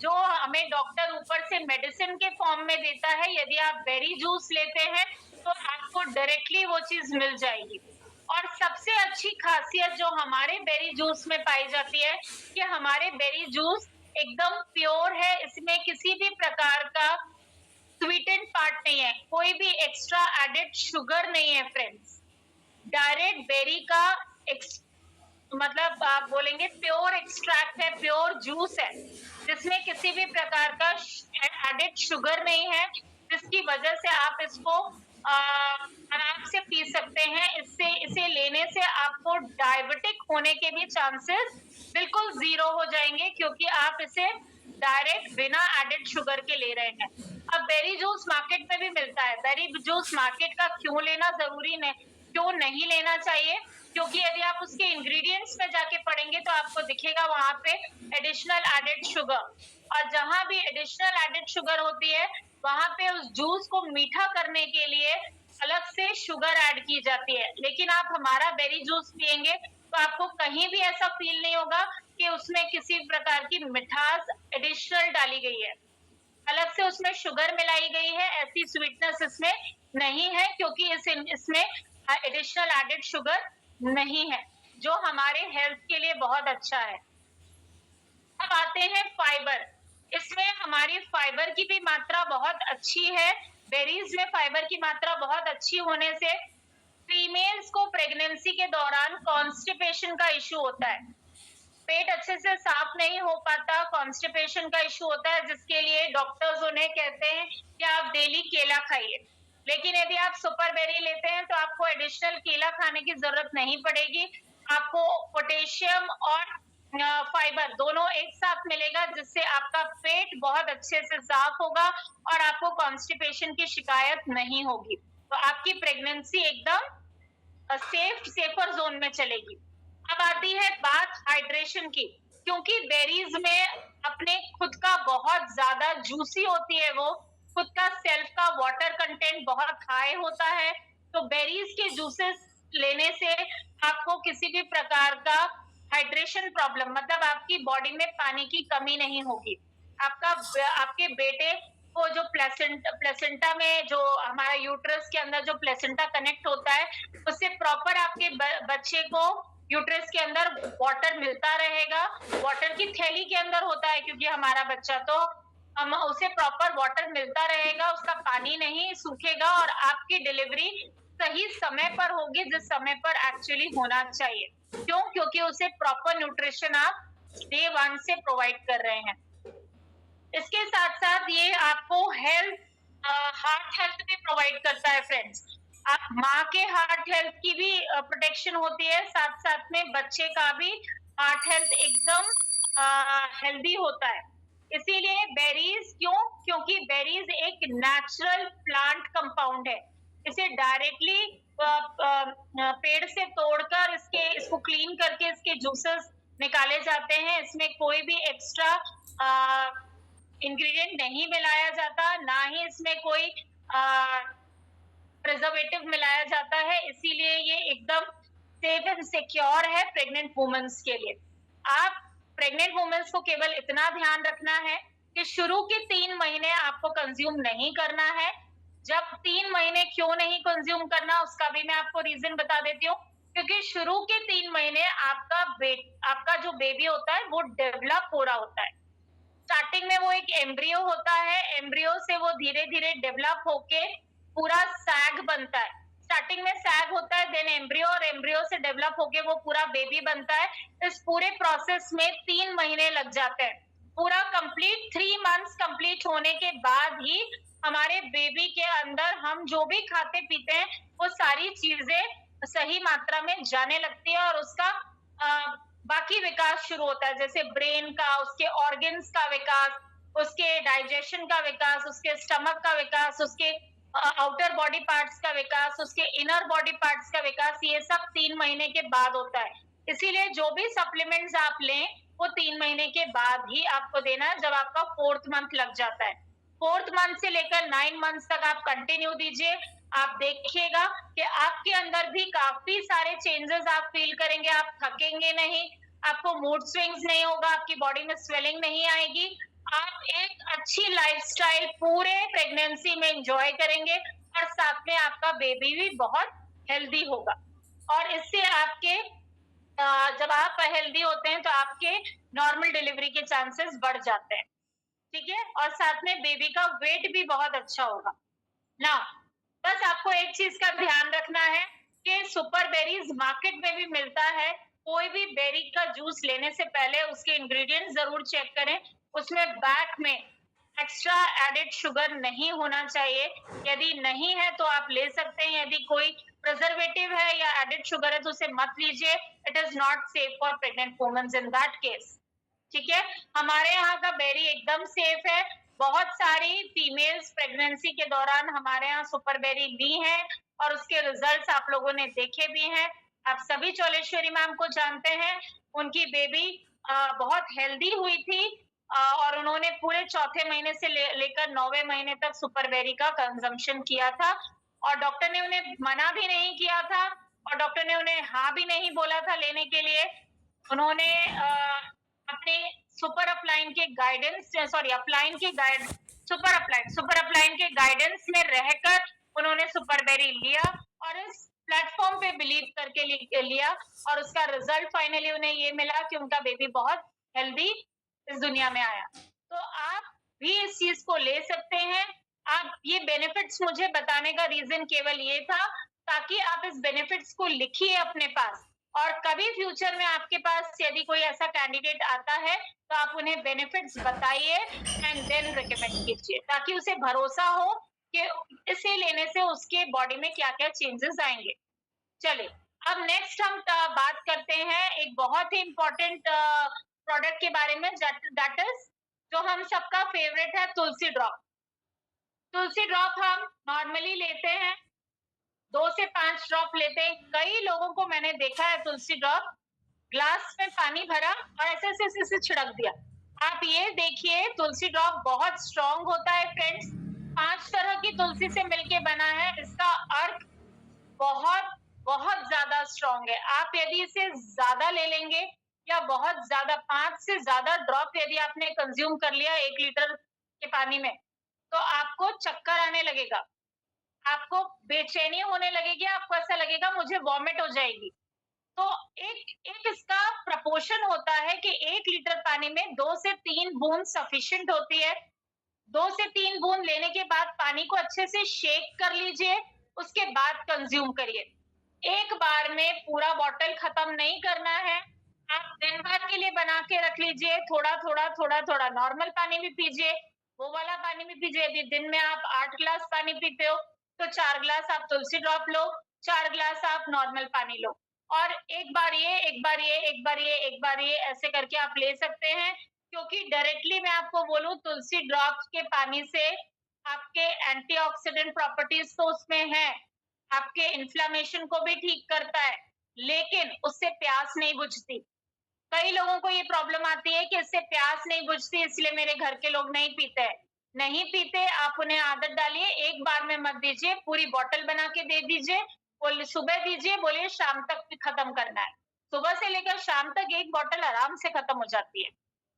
जो हमें डॉक्टर ऊपर से मेडिसिन के फॉर्म में देता है, यदि आप बेरी जूस लेते हैं तो आपको डायरेक्टली वो चीज मिल जाएगी। और सबसे अच्छी खासियत जो हमारे बेरी जूस में पाई जाती है कि हमारे बेरी जूस एकदम प्योर है, इसमें किसी भी प्रकार का स्वीटेंड पार्ट नहीं है, कोई भी एक्स्ट्रा एडेड शुगर नहीं है फ्रेंड्स। डायरेक्ट बेरी का मतलब आप बोलेंगे प्योर एक्सट्रैक्ट है, प्योर जूस है, जिसमें किसी भी प्रकार का एडेड शुगर नहीं है, जिसकी वजह से आप इसको आराम से पी सकते हैं। इसे लेने से आपको डायबिटिक होने के भी चांसेस बिल्कुल जीरो हो जाएंगे, क्योंकि आप इसे डायरेक्ट बिना एडेड शुगर के ले रहे हैं। अब बेरी जूस मार्केट में भी मिलता है, बेरी जूस मार्केट का क्यों लेना जरूरी नहीं, क्यों नहीं लेना चाहिए? क्योंकि यदि आप उसके इंग्रेडिएंट्स में जाके पढ़ेंगे तो आपको दिखेगा वहाँ पे एडिशनल एडेड शुगर, और जहाँ भी एडिशनल एडेड शुगर होती है वहाँ पे उस जूस को मीठा करने के लिए अलग से शुगर ऐड की जाती है। लेकिन आप हमारा बेरी जूस पिएंगे तो आपको कहीं भी ऐसा फील नहीं होगा कि उसमें किसी प्रकार की मिठास एडिशनल डाली गई है, अलग से उसमें शुगर मिलाई गई है, ऐसी स्वीटनेस इसमें नहीं है, क्योंकि इसमें एडिशनल एडेड शुगर नहीं है, जो हमारे हेल्थ के लिए बहुत अच्छा है। अब आते हैं फाइबर। इसमें हमारी फाइबर की भी मात्रा बहुत अच्छी है। बेरीज में फाइबर की मात्रा बहुत अच्छी होने से फीमेल्स को प्रेगनेंसी के दौरान कॉन्स्टिपेशन का इश्यू होता है, पेट अच्छे से साफ नहीं हो पाता, कॉन्स्टिपेशन का इश्यू होता है, जिसके लिए डॉक्टर्स उन्हें कहते हैं कि आप डेली केला खाइए। लेकिन यदि आप सुपर बेरी लेते हैं तो आपको एडिशनल केला खाने की जरूरत नहीं पड़ेगी, आपको पोटेशियम और फाइबर दोनों एक साथ मिलेगा, जिससे आपका पेट बहुत अच्छे से साफ होगा और आपको कॉन्स्टिपेशन की शिकायत नहीं होगी। तो आपकी प्रेगनेंसी एकदम सेफर जोन में चलेगी। अब आती है बात हाइड्रेशन की, क्योंकि बेरीज में अपने खुद का बहुत ज्यादा जूसी होती है, वो खुद का सेल्फ का वाटर कंटेंट बहुत हाई होता है, तो बेरीज के जूसेस लेने से आपको किसी भी प्रकार का हाइड्रेशन प्रॉब्लम, मतलब आपकी बॉडी में पानी की कमी नहीं होगी। आपके बेटे को जो प्लेसेंटा में जो हमारा यूट्रस के अंदर जो प्लेसेंटा कनेक्ट होता है, उससे प्रॉपर आपके बच्चे को यूट्रस के अंदर वाटर मिलता रहेगा। वाटर की थैली के अंदर होता है क्योंकि हमारा बच्चा, तो हम उसे प्रॉपर वाटर मिलता रहेगा, उसका पानी नहीं सूखेगा और आपकी डिलीवरी सही समय पर होगी, जिस समय पर एक्चुअली होना चाहिए। क्यों? क्योंकि उसे प्रॉपर न्यूट्रिशन आप डे 1 से प्रोवाइड कर रहे हैं। इसके साथ साथ ये आपको हार्ट हेल्थ भी प्रोवाइड करता है फ्रेंड्स। आप माँ के हार्ट हेल्थ की भी प्रोटेक्शन होती है, साथ साथ में बच्चे का भी हार्ट हेल्थ एकदम हेल्दी होता है। इसीलिए बेरीज क्यों? क्योंकि बेरीज एक नेचुरल प्लांट कंपाउंड है। इसे डायरेक्टली पेड़ से तोड़कर इसको क्लीन करके इसके जूसेस निकाले जाते हैं। इसमें कोई भी एक्स्ट्रा इंग्रेडिएंट नहीं मिलाया जाता, ना ही इसमें कोई प्रिजर्वेटिव मिलाया जाता है, इसीलिए ये एकदम सेफ एंड सिक्योर है प्रेग्नेंट वुमेन्स के लिए। आप प्रेग्नेंट वुमेन्स को केवल इतना ध्यान रखना है कि शुरू के 3 महीने आपको कंज्यूम नहीं करना है। जब 3 महीने क्यों नहीं कंज्यूम करना, उसका भी मैं आपको रीजन बता देती हूँ। क्योंकि शुरू के 3 महीने आपका जो बेबी होता है वो डेवलप हो रहा होता है। स्टार्टिंग में वो एक एम्ब्रियो होता है, एम्ब्रियो से वो धीरे धीरे डेवलप होके पूरा सैग बनता है। स्टार्टिंग में सैग होता है, देन एम्ब्रियो, और एम्ब्रियो से डेवलप होके वो पूरा बेबी बनता है। इस पूरे प्रोसेस में 3 महीने लग जाते हैं। पूरा कंप्लीट 3 मंथ्स कंप्लीट होने के बाद ही हमारे बेबी के अंदर हम जो भी खाते पीते हैं वो सारी चीजें सही मात्रा में जाने लगती है और उसका बाकी विकास शुरू होता है, जैसे ब्रेन का, उसके ऑर्गन्स का विकास, उसके डाइजेशन का विकास, उसके स्टमक का विकास, उसके आउटर बॉडी पार्ट्स का विकास, उसके इनर बॉडी पार्ट्स का विकास, ये सब 3 महीने के बाद होता है। इसीलिए जो भी सप्लीमेंट्स आप लें वो 3 महीने के बाद ही आपको देना है, जब आपका 4th मंथ लग जाता है। 4th मंथ से लेकर 9 मंथ्स तक आप कंटिन्यू दीजिए। आप देखिएगा कि आपके अंदर भी काफी सारे चेंजेस आप फील करेंगे। आप थकेंगे नहीं, आपको मूड स्विंग्स नहीं होगा, आपकी बॉडी में स्वेलिंग नहीं आएगी। आप एक अच्छी लाइफस्टाइल पूरे प्रेगनेंसी में एंजॉय करेंगे और साथ में आपका बेबी भी बहुत हेल्दी होगा। और इससे आपके जब आप हेल्दी होते हैं तो आपके नॉर्मल डिलीवरी के चांसेस बढ़ जाते हैं, ठीक है? और साथ में बेबी का वेट भी बहुत अच्छा होगा ना। बस आपको एक चीज का ध्यान रखना है कि सुपर बेरीज मार्केट में भी मिलता है। कोई भी बेरी का जूस लेने से पहले उसके इंग्रेडिएंट्स जरूर चेक करें। उसमें बैक में एक्स्ट्रा एडेड शुगर नहीं होना चाहिए। यदि नहीं है तो आप ले सकते हैं, यदि कोई प्रिजर्वेटिव है या एडेड शुगर है तो उसे मत लीजिए। It is not safe for pregnant women in that case, ठीक है? हमारे यहाँ का बेरी एकदम सेफ है, बहुत सारी फीमेल्स प्रेगनेंसी के दौरान हमारे यहाँ सुपर बेरी ली हैं और उसके रिजल्ट्स आप लोगों ने देखे भी हैं। आप सभी चौलेश्वरी मैम को जानते हैं। उनकी बेबी बहुत हेल्दी हुई थी और उन्होंने पूरे चौथे महीने से लेकर 9वें महीने तक सुपर बेरी का कंजम्पशन किया था और डॉक्टर ने उन्हें मना भी नहीं किया था और डॉक्टर ने उन्हें हाँ भी नहीं बोला था लेने के लिए। उन्होंने अपने सुपर अपलाइन के गाइडेंस सॉरी अपलाइन के गाइड सुपर अपलाइन के गाइडेंस में रहकर उन्होंने सुपर बेरी लिया और इस प्लेटफॉर्म पे बिलीव करके लिया और उसका रिजल्ट फाइनली उन्हें ये मिला कि उनका बेबी बहुत हेल्दी इस दुनिया में आया। तो आप भी इस चीज को ले सकते हैं। आप ये बेनिफिट्स मुझे बताने का रीजन केवल ये था ताकि आप इस बेनिफिट्स को लिखिए अपने पास और कभी फ्यूचर में आपके पास यदि कोई ऐसा कैंडिडेट आता है तो आप उन्हें बेनिफिट्स बताइए एंड देन रिकमेंड कीजिए ताकि उसे भरोसा हो कि इसे लेने से उसके बॉडी में क्या-क्या चेंजेस आएंगे। चलिए, अब नेक्स्ट हम बात करते हैं एक बहुत ही इम्पोर्टेंट प्रोडक्ट के बारे में दैट इज जो हम सबका फेवरेट है तुलसी ड्रॉप। तुलसी ड्रॉप हम नॉर्मली लेते हैं 2 से 5 ड्रॉप लेते हैं। कई लोगों को मैंने देखा है तुलसी ड्रॉप ग्लास में पानी भरा और ऐसे छिड़क दिया। आप ये देखिए तुलसी ड्रॉप बहुत स्ट्रॉन्ग होता है फ्रेंड्स। 5 तरह की तुलसी से मिलके बना है। इसका अर्क बहुत बहुत ज्यादा स्ट्रॉन्ग है। आप यदि इसे ज्यादा ले लेंगे या बहुत ज्यादा 5 से ज्यादा ड्रॉप यदि आपने कंज्यूम कर लिया 1 लीटर के पानी में तो आपको चक्कर आने लगेगा, आपको बेचैनी होने लगेगी, आपको ऐसा लगेगा मुझे वॉमिट हो जाएगी। तो एक एक इसका प्रपोर्शन होता है कि 1 लीटर पानी में 2 से 3 बूंद सफिशिएंट होती है। 2 से 3 बूंद लेने के बाद पानी को अच्छे से शेक कर लीजिए, उसके बाद कंज्यूम करिए। एक बार में पूरा बॉटल खत्म नहीं करना है। आप दिन भर के लिए बना के रख लीजिए, थोड़ा-थोड़ा, थोड़ा-थोड़ा नॉर्मल पानी भी पीजिए, वो वाला पानी भी पीजिए। यदि दिन में आप 8 ग्लास पानी पीते हो, तो 4 ग्लास आप तुलसी ड्रॉप लो, 4 ग्लास आप नॉर्मल पानी लो और एक बार ये, एक बार ये, एक बार ये, एक बार ये ऐसे करके आप ले सकते हैं। क्योंकि डायरेक्टली मैं आपको बोलूँ तुलसी ड्रॉप्स के पानी से आपके एंटीऑक्सीडेंट प्रॉपर्टीज तो उसमें है, आपके इन्फ्लेमेशन को भी ठीक करता है, लेकिन उससे प्यास नहीं बुझती। कई लोगों को ये प्रॉब्लम आती है कि इससे प्यास नहीं बुझती इसलिए मेरे घर के लोग नहीं पीते हैं। नहीं पीते, आप उन्हें आदत डालिए, एक बार में मत दीजिए, पूरी बॉटल बना के दे दीजिए, बोलिए सुबह दीजिए, बोलिए शाम तक खत्म करना है। सुबह से लेकर शाम तक 1 बॉटल आराम से खत्म हो जाती है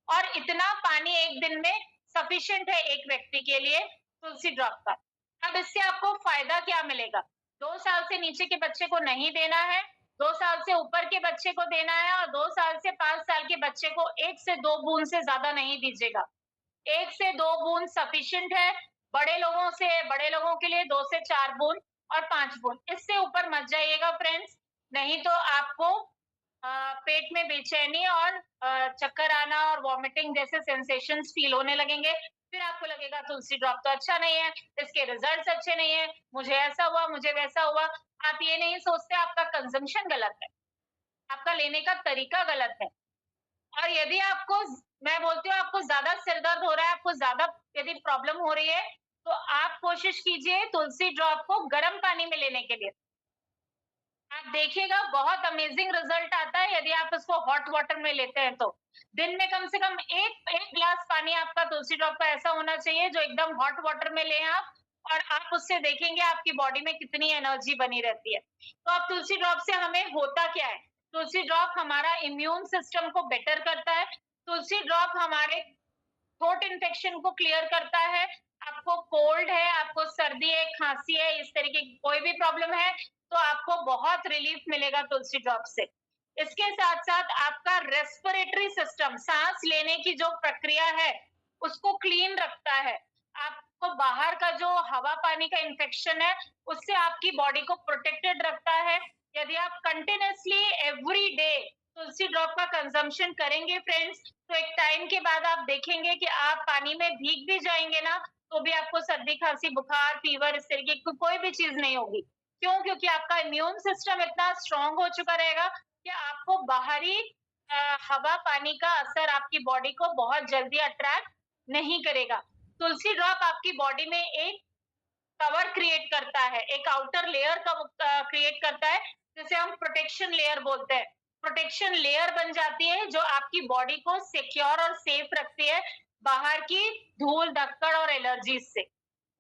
और इतना पानी 1 दिन में सफिशिएंट है एक व्यक्ति के लिए तुलसी ड्रॉप का। अब इससे आपको फायदा क्या मिलेगा? 2 साल से नीचे के बच्चे को नहीं देना है, 2 साल से ऊपर के बच्चे को देना है और 2 साल से 5 साल के बच्चे को 1 से 2 बूंद से ज़्यादा नहीं दीजिएगा। 1 से 2 बूंद सफिशिएंट है। बड़े लोगों के लिए 2 से 4 बूंद और 5 बूंद। इससे ऊपर मत जाइएगा फ्रेंड्स, नहीं तो आपको पेट में बेचैनी और चक्कर आना और वॉमिटिंग जैसे सेंसेशंस फील होने लगेंगे। फिर आपको लगेगा तुलसी ड्रॉप तो अच्छा नहीं है, इसके रिजल्ट्स अच्छे नहीं है, मुझे ऐसा हुआ, मुझे वैसा हुआ। आप ये नहीं सोचते आपका कंजम्पशन गलत है, आपका लेने का तरीका गलत है। और यदि आपको मैं बोलती हूँ आपको ज़्यादा सिर दर्द हो रहा है, आपको ज़्यादा यदि प्रॉब्लम हो रही है, तो आप कोशिश कीजिए तुलसी ड्रॉप को गर्म पानी में लेने के लिए। आप देखिएगा बहुत अमेजिंग रिजल्ट आता है यदि आप इसको हॉट वाटर में लेते हैं तो। दिन में कम से कम 1 ग्लास पानी आपका तुलसी ड्रॉप का ऐसा होना चाहिए जो एकदम हॉट वाटर में लें आप और आप उससे देखेंगे आपकी बॉडी में कितनी एनर्जी बनी रहती है। तो अब तुलसी ड्रॉप से हमें होता क्या है? तुलसी ड्रॉप हमारा इम्यून सिस्टम को बेटर करता है। तुलसी ड्रॉप हमारे थ्रोट इन्फेक्शन को क्लियर करता है। आपको कोल्ड है, आपको सर्दी है, खांसी है, इस तरीके की कोई भी प्रॉब्लम है, तो आपको बहुत रिलीफ मिलेगा तुलसी ड्रॉप से। इसके साथ-साथ आपका रेस्पिरेटरी सिस्टम, सांस लेने की जो प्रक्रिया है, उसको क्लीन रखता है। आपको बाहर का जो हवा पानी का इन्फेक्शन है, उससे आपकी बॉडी को प्रोटेक्टेड रखता है। यदि आप कंटिन्यूअसली एवरी डे तुलसी ड्रॉप का कंजम्पशन करेंगे फ्रेंड्स, तो एक टाइम के बाद आप देखेंगे कि आप पानी में भीग भी जाएँगे ना, तो भी आपको सर्दी, खाँसी, बुखार, फीवर इस तरीके की कोई भी चीज़ नहीं होगी। क्यों? क्योंकि आपका इम्यून सिस्टम इतना स्ट्रॉन्ग हो चुका रहेगा कि आपको बाहरी हवा, पानी का असर आपकी बॉडी को बहुत जल्दी अट्रैक्ट नहीं करेगा। तुलसी ड्रॉप आपकी बॉडी में एक कवर क्रिएट करता है, एक आउटर लेयर क्रिएट करता है, जिसे हम प्रोटेक्शन लेयर बोलते हैं। प्रोटेक्शन लेयर बन जाती है जो आपकी बॉडी को सिक्योर और सेफ रखती है बाहर की धूल, धक्कड़ और एलर्जीज से।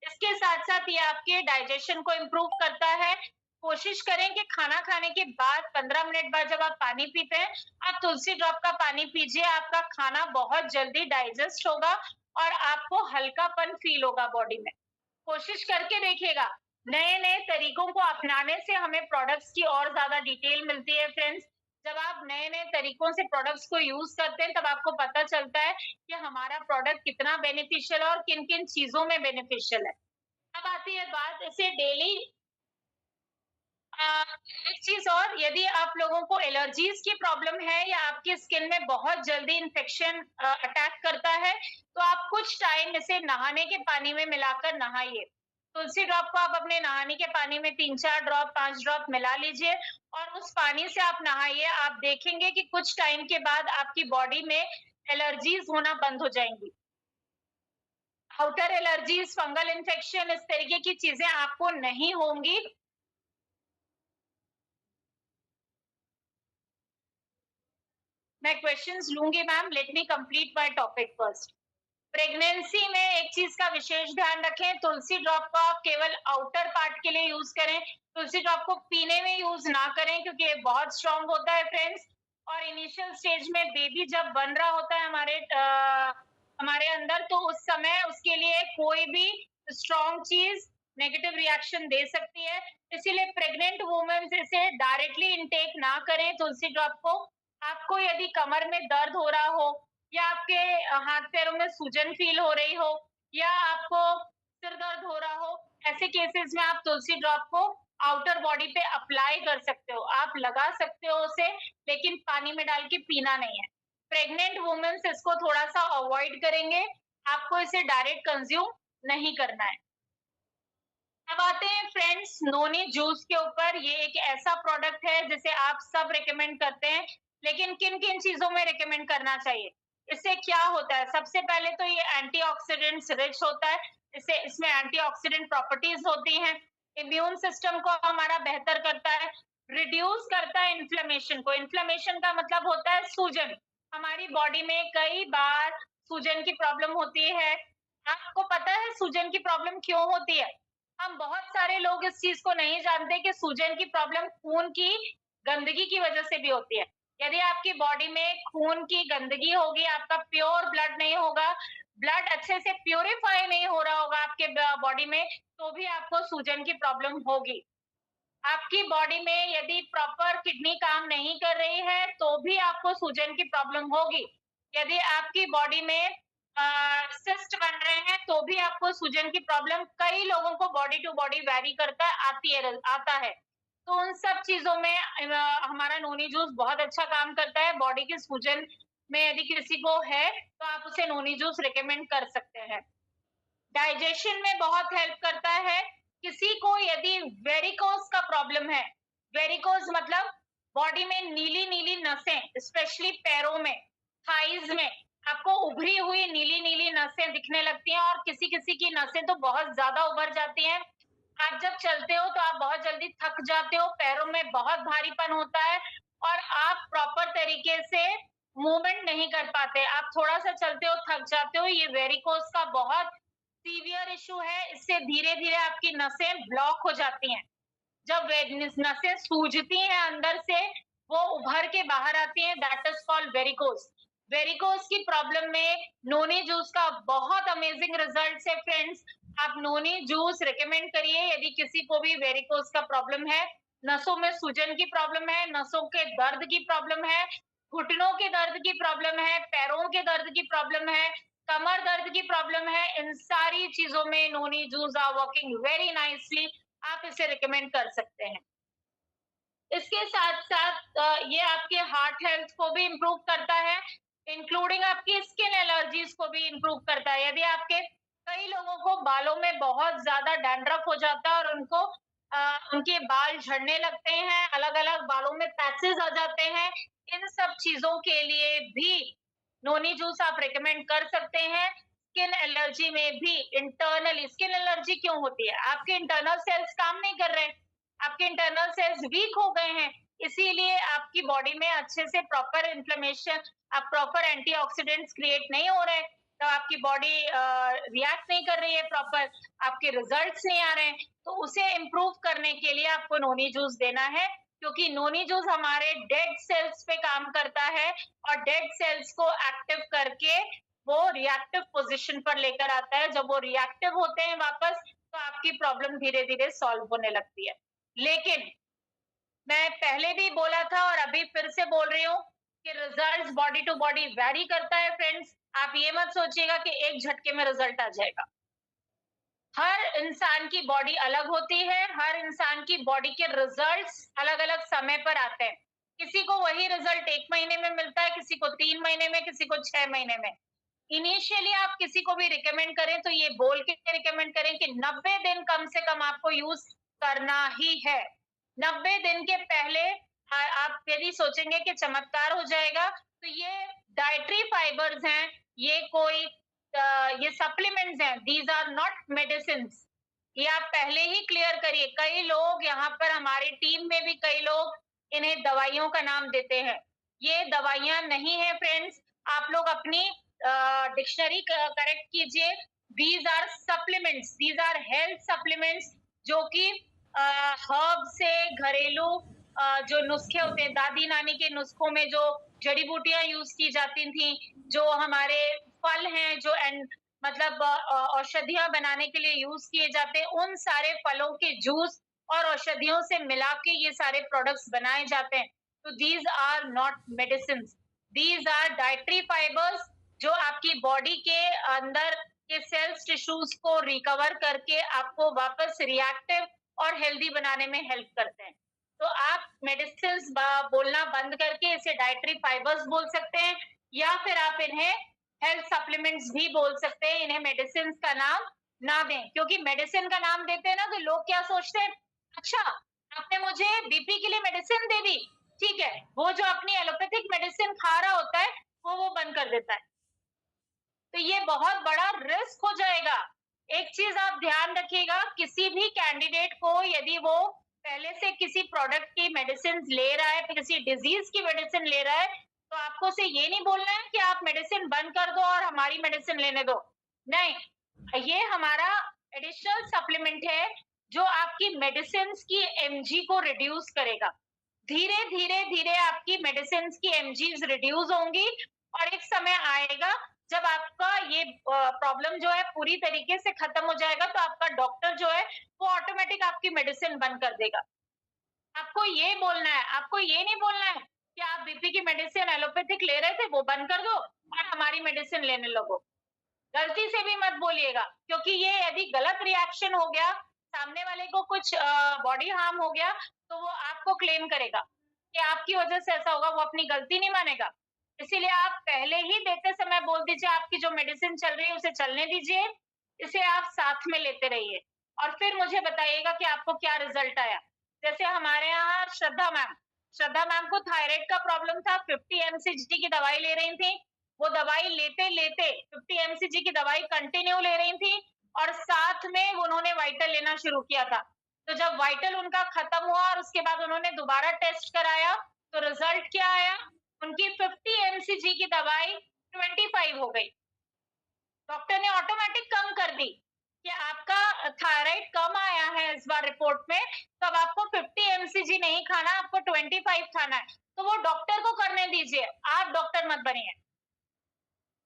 इसके साथ-साथ ये आपके डाइजेशन को इम्प्रूव करता है। कोशिश करें कि खाना खाने के बाद 15 मिनट बाद जब आप पानी पीते हैं, आप तुलसी ड्रॉप का पानी पीजिए, आपका खाना बहुत जल्दी डाइजेस्ट होगा और आपको हल्कापन फील होगा बॉडी में। कोशिश करके देखिएगा। नए-नए तरीकों को अपनाने से हमें प्रोडक्ट्स की और ज़्यादा डिटेल मिलती है फ्रेंड्स। जब आप नए-नए तरीकों से प्रोडक्ट्स को यूज़ करते हैं, तब आपको पता चलता है कि हमारा प्रोडक्ट कितना बेनिफिशियल है और किन-किन चीज़ों में बेनिफिशियल है। अब आती है बात इसे डेली अ, एक चीज़ और, यदि आप लोगों को एलर्जीज़ की प्रॉब्लम है या आपकी स्किन में बहुत जल्दी इन्फेक्शन अटैक करता है, तो आप कुछ टाइम इसे नहाने के पानी में मिलाकर नहाइए। तुलसी ड्रॉप को आप अपने नहाने के पानी में 3-4 ड्रॉप, 5 ड्रॉप मिला लीजिए और उस पानी से आप नहाइए। आप देखेंगे कि कुछ टाइम के बाद आपकी बॉडी में एलर्जीज़ होना बंद हो जाएँगी। आउटर एलर्जीज़, फंगल इन्फेक्शन, इस तरीके की चीज़ें आपको नहीं होंगी। मैं क्वेश्चंस लूँगी ma'am, let me complete my topic first. Pregnancy में एक चीज़ का विशेष ध्यान रखें, तुलसी ड्रॉप को आप केवल आउटर पार्ट के लिए यूज़ करें। तुलसी ड्रॉप को पीने में यूज़ ना करें क्योंकि ये बहुत स्ट्रॉन्ग होता है फ्रेंड्स। और इनिशियल स्टेज में बेबी जब बन रहा होता है हमारे अंदर, तो उस समय उसके लिए कोई भी स्ट्रॉन्ग चीज़ नेगेटिव रिएक्शन दे सकती है। इसीलिए प्रेग्नेंट वुमेन इसे डायरेक्टली इनटेक ना करें तुलसी ड्रॉप को। आपको यदि कमर में दर्द हो रहा हो या आपके हाथ-पैरों में सूजन फ़ील हो रही हो या आपको सिर दर्द हो रहा हो, ऐसे केसेस में आप तुलसी ड्रॉप को आउटर बॉडी पे अप्लाई कर सकते हो। आप लगा सकते हो उसे, लेकिन पानी में डाल के पीना नहीं है। प्रेग्नेंट वुमेन्स इसको थोड़ा-सा अवॉइड करेंगे, आपको इसे डायरेक्ट कंज़्यूम नहीं करना है। अब आते हैं फ्रेंड्स नोनी जूस के ऊपर। ये एक ऐसा प्रोडक्ट है जिसे आप सब रिकमेंड करते हैं, लेकिन किन-किन चीज़ों में रिकमेंड करना चाहिए? इससे क्या होता है? सबसे पहले तो ये एंटीऑक्सीडेंट्स रिच होता है। इससे इसमें एंटीऑक्सीडेंट प्रॉपर्टीज़ होती हैं। इम्यून सिस्टम को हमारा बेहतर करता है, रिड्यूस करता है इन्फ्लेमेशन को। इन्फ्लेमेशन का मतलब होता है सूजन। हमारी बॉडी में कई बार सूजन की प्रॉब्लम होती है। आपको पता है सूजन की प्रॉब्लम क्यों होती है? हम बहुत सारे लोग इस चीज़ को नहीं जानते कि सूजन की प्रॉब्लम खून की गंदगी की वजह से भी होती है। यदि आपकी बॉडी में खून की गंदगी होगी, आपका प्योर ब्लड नहीं होगा, ब्लड अच्छे से प्यूरिफाई नहीं हो रहा होगा आपके बॉडी में, तो भी आपको सूजन की प्रॉब्लम होगी। आपकी बॉडी में यदि प्रॉपर किडनी काम नहीं कर रही है, तो भी आपको सूजन की प्रॉब्लम होगी। यदि आपकी बॉडी में सिस्ट बन रहे हैं, तो भी आपको सूजन की प्रॉब्लम, कई लोगों को बॉडी टू बॉडी वैरी करता है, आता है। तो उन सब चीज़ों में हमारा नोनी जूस बहुत अच्छा काम करता है। बॉडी की सूजन में यदि किसी को है, तो आप उसे नोनी जूस रिकमेंड कर सकते हैं। डाइजेशन में बहुत हेल्प करता है। किसी को यदि वेरिकोज का प्रॉब्लम है, वेरिकोज मतलब बॉडी में नीली-नीली नसें, स्पेशली पैरों में, थाइज़ में आपको उभरी हुई नीली-नीली नसें दिखने लगती हैं और किसी-किसी की नसें तो बहुत ज़्यादा उभर जाती हैं। आप जब चलते हो तो आप बहुत जल्दी थक जाते हो, पैरों में बहुत भारीपन होता है और आप प्रॉपर तरीके से मूवमेंट नहीं कर पाते। आप थोड़ा-सा चलते हो, थक जाते हो। ये वेरिकोज का बहुत सीवियर इश्यू है। इससे धीरे-धीरे आपकी नसें ब्लॉक हो जाती हैं। जब नसें सूजती हैं अंदर से, वो उभर के बाहर आती हैं, that is called varicose. Varicose की प्रॉब्लम में नोनी जूस का बहुत अमेजिंग रिजल्ट्स है फ्रेंड्स। आप नोनी जूस रिकमेंड करिए यदि किसी को भी वेरिकोज का प्रॉब्लम है, नसों में सूजन की प्रॉब्लम है, नसों के दर्द की प्रॉब्लम है, घुटनों के दर्द की प्रॉब्लम है, पैरों के दर्द की प्रॉब्लम है, कमर दर्द की प्रॉब्लम है, इन सारी चीज़ों में noni juice are working very nicely. आप इसे रिकमेंड कर सकते हैं। इसके साथ-साथ ये आपके हार्ट हेल्थ को भी इम्प्रूव करता है, इंक्लूडिंग आपकी स्किन एलर्जीज़ को भी इम्प्रूव करता है। यदि आपके कई लोगों को बालों में बहुत ज़्यादा डैंड्रफ हो जाता है और उनके बाल झड़ने लगते हैं, अलग-अलग बालों में पैचेज़ आ जाते हैं। इन सब चीज़ों के लिए भी नोनी जूस आप रिकमेंड कर सकते हैं। स्किन एलर्जी में भी इंटरनली स्किन एलर्जी क्यों होती है? आपके इंटरनल सेल्स काम नहीं कर रहे हैं, आपके इंटरनल सेल्स वीक हो गए हैं, इसीलिए आपकी बॉडी में अच्छे से प्रॉपर इन्फ्लेमेशन, आप प्रॉपर एंटीऑक्सीडेंट्स क्रिएट नहीं हो रहे, तो आपकी बॉडी रिएक्ट नहीं कर रही है प्रॉपर, आपके रिजल्ट्स नहीं आ रहे हैं। तो उसे इम्प्रूव करने के लिए आपको नोनी जूस देना है, क्योंकि नोनी जूस हमारे डेड सेल्स पे काम करता है और डेड सेल्स को एक्टिव करके वो रिएक्टिव पोजीशन पर लेकर आता है। जब वो रिएक्टिव होते हैं वापस, तो आपकी प्रॉब्लम धीरे-धीरे सॉल्व होने लगती है। लेकिन मैं पहले भी बोला था और अभी फिर से बोल रही हूँ कि results body to body vary करता है फ्रेंड्स। आप ये मत सोचिएगा कि एक झटके में रिजल्ट आ जाएगा। हर इंसान की बॉडी अलग होती है, हर इंसान की बॉडी के रिजल्ट्स अलग-अलग समय पर आते हैं। किसी को वही रिजल्ट 1 महीने में मिलता है, किसी को 3 महीने में, किसी को 6 महीने में। इनिशियली आप किसी को भी रिकमेंड करें तो ये बोल के रिकमेंड करें कि 90 दिन कम से कम आपको यूज़ करना ही है। 90 दिन के पहले आप यदि सोचेंगे कि चमत्कार हो जाएगा, तो ये डाइटरी फाइबर्स हैं, ये कोई ये सप्लीमेंट्स हैं, दीज आर नॉट मेडिसिन्स। ये आप पहले ही क्लियर करिए। कई लोग यहाँ पर हमारी टीम में भी कई लोग इन्हें दवाइयों का नाम देते हैं। ये दवाइयाँ नहीं है फ्रेंड्स। आप लोग अपनी डिक्शनरी करेक्ट कीजिए। These are supplements, these are health supplements, जो कि हर्ब से घरेलू जो नुस्खे होते हैं, दादी नानी के नुस्खों में जो जड़ी बूटियां यूज की जाती थी, जो हमारे फल हैं, जो मतलब औषधियां बनाने के लिए यूज किए जाते हैं, उन सारे फलों के जूस और औषधियों से मिला के ये सारे प्रोडक्ट्स बनाए जाते हैं। तो these are not medicine, these are dietary fibres, जो आपकी बॉडी के अंदर के सेल्स टिश्यूज को रिकवर करके आपको वापस रिएक्टिव और हेल्दी बनाने में हेल्प करते हैं। तो आप मेडिसिन बोलना बंद करके इसे डाइटरी फाइबर्स बोल सकते हैं, या फिर आप इन्हें हेल्थ सप्लीमेंट्स भी बोल सकते हैं। इन्हें मेडिसिन का नाम ना दें, क्योंकि मेडिसिन का नाम देते हैं ना तो लोग क्या सोचते हैं, अच्छा आपने मुझे बीपी के लिए मेडिसिन दे दी, ठीक है, वो जो अपनी एलोपैथिक मेडिसिन खा रहा होता है वो बंद कर देता है। तो ये बहुत बड़ा रिस्क हो जाएगा। एक चीज आप ध्यान रखिएगा, किसी भी कैंडिडेट को यदि वो पहले से किसी प्रोडक्ट की मेडिसिन ले रहा है, किसी डिजीज की मेडिसिन ले रहा है, तो आपको उसे ये नहीं बोलना है कि आप मेडिसिन बंद कर दो और हमारी मेडिसिन लेने दो। नहीं, ये हमारा एडिशनल सप्लीमेंट है जो आपकी मेडिसिन की एमजी को रिड्यूस करेगा। धीरे धीरे धीरे आपकी मेडिसिन की एमजीज रिड्यूस होंगी और एक समय आएगा जब आपका ये प्रॉब्लम जो है पूरी तरीके से खत्म हो जाएगा, तो आपका डॉक्टर जो है वो ऑटोमेटिक आपकी मेडिसिन बंद कर देगा। आपको ये बोलना है, आपको ये नहीं बोलना है कि आप बीपी की मेडिसिन एलोपैथिक ले रहे थे वो बंद कर दो और हमारी मेडिसिन लेने लगो। गलती से भी मत बोलिएगा, क्योंकि ये यदि गलत रिएक्शन हो गया, सामने वाले को कुछ बॉडी हार्म हो गया, तो वो आपको क्लेम करेगा कि आपकी वजह से ऐसा होगा, वो अपनी गलती नहीं मानेगा। इसीलिए आप पहले ही देते समय बोल दीजिए आपकी जो मेडिसिन चल रही है उसे चलने दीजिए, इसे आप साथ में लेते रहिए और फिर मुझे बताइएगा कि आपको क्या रिजल्ट आया। जैसे हमारे यहाँ श्रद्धा मैम को थायराइड का प्रॉब्लम था, 50 एमसीजी की दवाई ले रही थी। वो दवाई लेते लेते 50 एमसीजी की दवाई कंटिन्यू ले रही थी और साथ में उन्होंने वाइटल लेना शुरू किया था। तो जब वाइटल उनका खत्म हुआ और उसके बाद उन्होंने दोबारा टेस्ट कराया, तो रिजल्ट क्या आया, उनकी 50 एमसीजी की दवाई 25 हो गई। डॉक्टर ने ऑटोमेटिक कम कर दी कि आपका थायराइड कम आया है इस बार रिपोर्ट में, तो अब आपको 50 एमसीजी नहीं खाना, आपको 25 खाना है। तो वो डॉक्टर को करने दीजिए, आप डॉक्टर मत बनिए।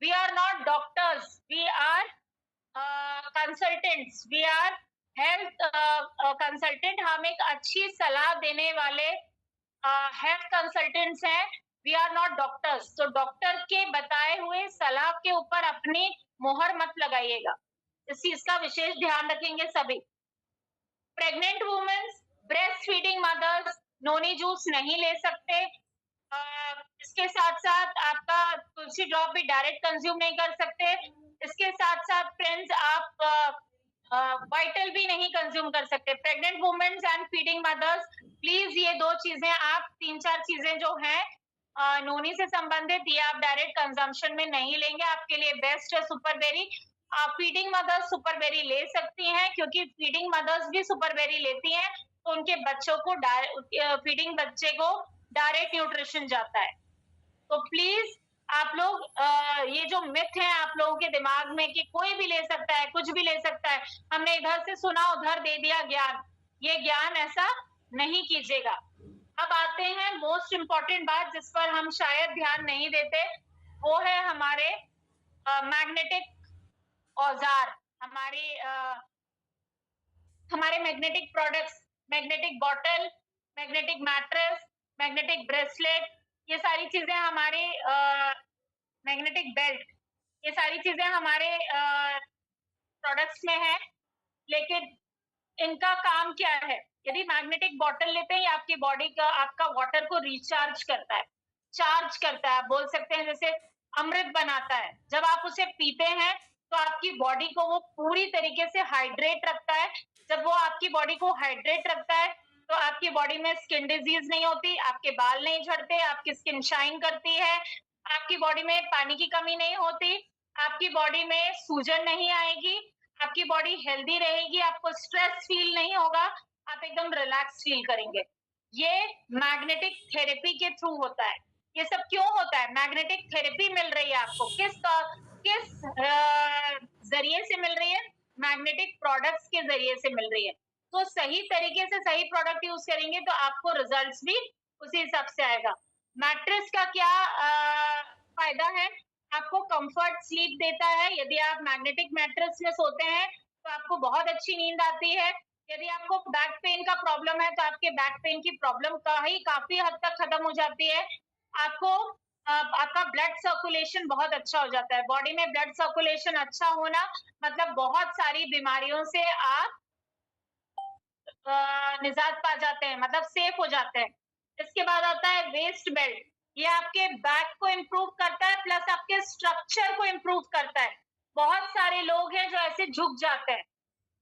We are not doctors, we are consultants, we are health consultant. हम एक अच्छी सलाह देने वाले हेल्थ कंसल्टेंट्स हैं, वी आर नॉट डॉक्टर्स। तो डॉक्टर के बताए हुए सलाह के ऊपर अपनी मोहर मत लगाइएगा, इस चीज का विशेष ध्यान रखेंगे सभी। Pregnant women's, breast feeding mother's noni juice नहीं ले सकते। इसके साथ साथ आपका तुलसी ड्रॉप भी डायरेक्ट कंज्यूम नहीं कर सकते। इसके साथ साथ फ्रेंड्स आप वाइटल भी नहीं कंज्यूम कर सकते। Pregnant women's and feeding mother's, please ये दो चीजें आप 3-4 चीजें जो हैं नोनी से संबंधित, ये आप डायरेक्ट कंजम्पशन में नहीं लेंगे। आपके लिए बेस्ट है सुपर बेरी। फीडिंग मदर्स सुपरबेरी ले सकती हैं, क्योंकि फीडिंग मदर्स भी सुपरबेरी लेती हैं तो उनके बच्चों को फीडिंग बच्चे को डायरेक्ट न्यूट्रिशन जाता है। तो प्लीज आप लोग ये जो मिथ है आप लोगों के दिमाग में कि कोई भी ले सकता है, कुछ भी ले सकता है, हमने इधर से सुना उधर दे दिया ज्ञान, ये ज्ञान ऐसा नहीं कीजिएगा। अब आते हैं मोस्ट इम्पॉर्टेंट बात जिस पर हम शायद ध्यान नहीं देते, वो है हमारे मैग्नेटिक औजार, हमारे magnetic products, magnetic bottle, magnetic mattress, magnetic bracelet, ये सारी चीजें हमारे मैग्नेटिक बेल्ट, ये सारी चीजें हमारे प्रोडक्ट्स में है। लेकिन इनका काम क्या है? यदि मैग्नेटिक बॉटल लेते हैं, ये आपकी बॉडी का आपका वाटर को रिचार्ज करता है, चार्ज करता है, बोल सकते हैं जैसे अमृत बनाता है। जब आप उसे पीते हैं तो आपकी बॉडी को वो पूरी तरीके से हाइड्रेट रखता है। जब वो आपकी बॉडी को हाइड्रेट रखता है तो आपकी बॉडी में स्किन डिजीज नहीं होती, आपके बाल नहीं झड़ते, आपकी स्किन शाइन करती है, आपकी बॉडी में पानी की कमी नहीं होती, आपकी बॉडी में सूजन नहीं आएगी, आपकी बॉडी हेल्दी रहेगी, आपको स्ट्रेस फील नहीं होगा, आप एकदम रिलैक्स फील करेंगे। ये मैग्नेटिक थेरेपी के थ्रू होता है। ये सब क्यों होता है? मैग्नेटिक थेरेपी मिल रही है आपको किस जरिए से मिल रही है? मैग्नेटिक प्रोडक्ट्स के जरिए से मिल रही है। तो सही तरीके से सही प्रोडक्ट यूज करेंगे तो आपको रिजल्ट्स भी उसी हिसाब से आएगा। मैट्रेस का क्या फायदा है? आपको कंफर्ट स्लीप देता है। यदि आप मैग्नेटिक मैट्रेस में सोते हैं तो आपको बहुत अच्छी नींद आती है। यदि आपको बैक पेन का प्रॉब्लम है तो आपके बैक पेन की प्रॉब्लम काफी हद तक खत्म हो जाती है। आपको आपका ब्लड सर्कुलेशन बहुत अच्छा हो जाता है। बॉडी में ब्लड सर्कुलेशन अच्छा होना मतलब बहुत सारी बीमारियों से आप निजात पा जाते हैं, मतलब सेफ हो जाते हैं। इसके बाद आता है वेस्ट बेल्ट। ये आपके बैक को इम्प्रूव करता है प्लस आपके स्ट्रक्चर को इम्प्रूव करता है। बहुत सारे लोग हैं जो ऐसे झुक जाते हैं,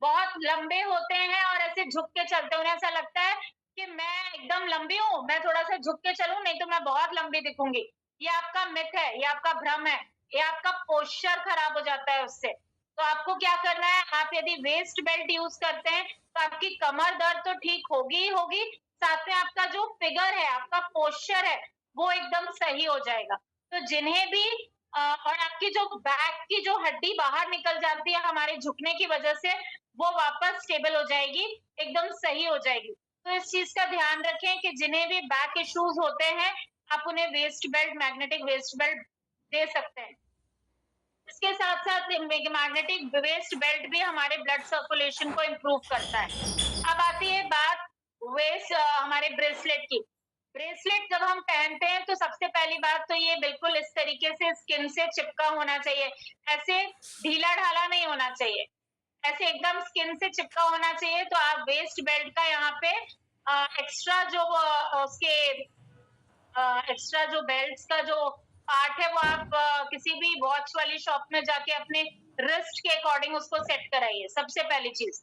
बहुत लंबे होते हैं और ऐसे झुक के चलते हैं। उन्हें ऐसा लगता है कि मैं एकदम लंबी हूँ, मैं थोड़ा सा झुक के चलूं नहीं तो मैं बहुत लंबी दिखूंगी। ये आपका मिथ है, ये आपका भ्रम है, ये आपका पोस्चर खराब हो जाता है उससे। तो आपको क्या करना है? आप यदि वेस्ट बेल्ट यूज करते हैं तो आपकी कमर दर्द तो ठीक होगी ही होगी, साथ में आपका जो फिगर है, आपका पोस्चर है, वो एकदम सही हो जाएगा। तो जिन्हें भी और आपकी जो बैक की जो हड्डी बाहर निकल जाती है हमारे झुकने की वजह से, वो वापस स्टेबल हो जाएगी, एकदम सही हो जाएगी। तो इस चीज का ध्यान रखें कि जिन्हें भी बैक इश्यूज होते हैं, आप उन्हें waist belt, magnetic waist belt दे सकते हैं। इसके साथ साथ मैग्नेटिक वेस्ट बेल्ट भी हमारे ब्लड सर्कुलेशन को इम्प्रूव करता है। अब आती है बात वेस्ट हमारे ब्रेसलेट की। ब्रेसलेट जब हम पहनते हैं तो सबसे पहली बात तो ये बिल्कुल इस तरीके से स्किन से चिपका होना चाहिए, ऐसे ढीला ढाला नहीं होना चाहिए, ऐसे एकदम स्किन से चिपका होना चाहिए। तो आप वेस्ट बेल्ट का यहाँ पे एक्स्ट्रा जो उसके एक्स्ट्रा जो बेल्ट्स का जो पार्ट है वो आप किसी भी वॉच वाली शॉप में जाके अपने रिस्ट के अकॉर्डिंग उसको सेट कराइए, सबसे पहली चीज।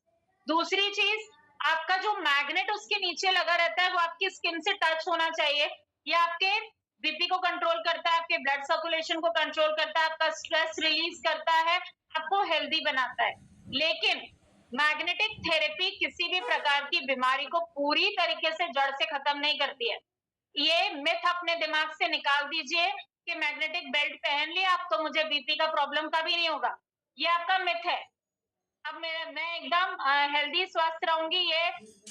दूसरी चीज, आपका जो मैग्नेट उसके नीचे लगा रहता है वो आपकी स्किन से टच होना चाहिए। ये आपके बीपी को कंट्रोल करता है, आपके ब्लड सर्कुलेशन को कंट्रोल करता है, आपका स्ट्रेस रिलीज करता है, आपको हेल्दी बनाता है। लेकिन मैग्नेटिक थेरेपी किसी भी प्रकार की बीमारी को पूरी तरीके से जड़ से खत्म नहीं करती है। ये मिथ अपने दिमाग से निकाल दीजिए कि मैग्नेटिक बेल्ट पहन लिया अब तो मुझे बीपी का प्रॉब्लम कभी नहीं होगा। ये आपका मिथ है। अब मैं एकदम हेल्दी स्वस्थ रहूंगी, ये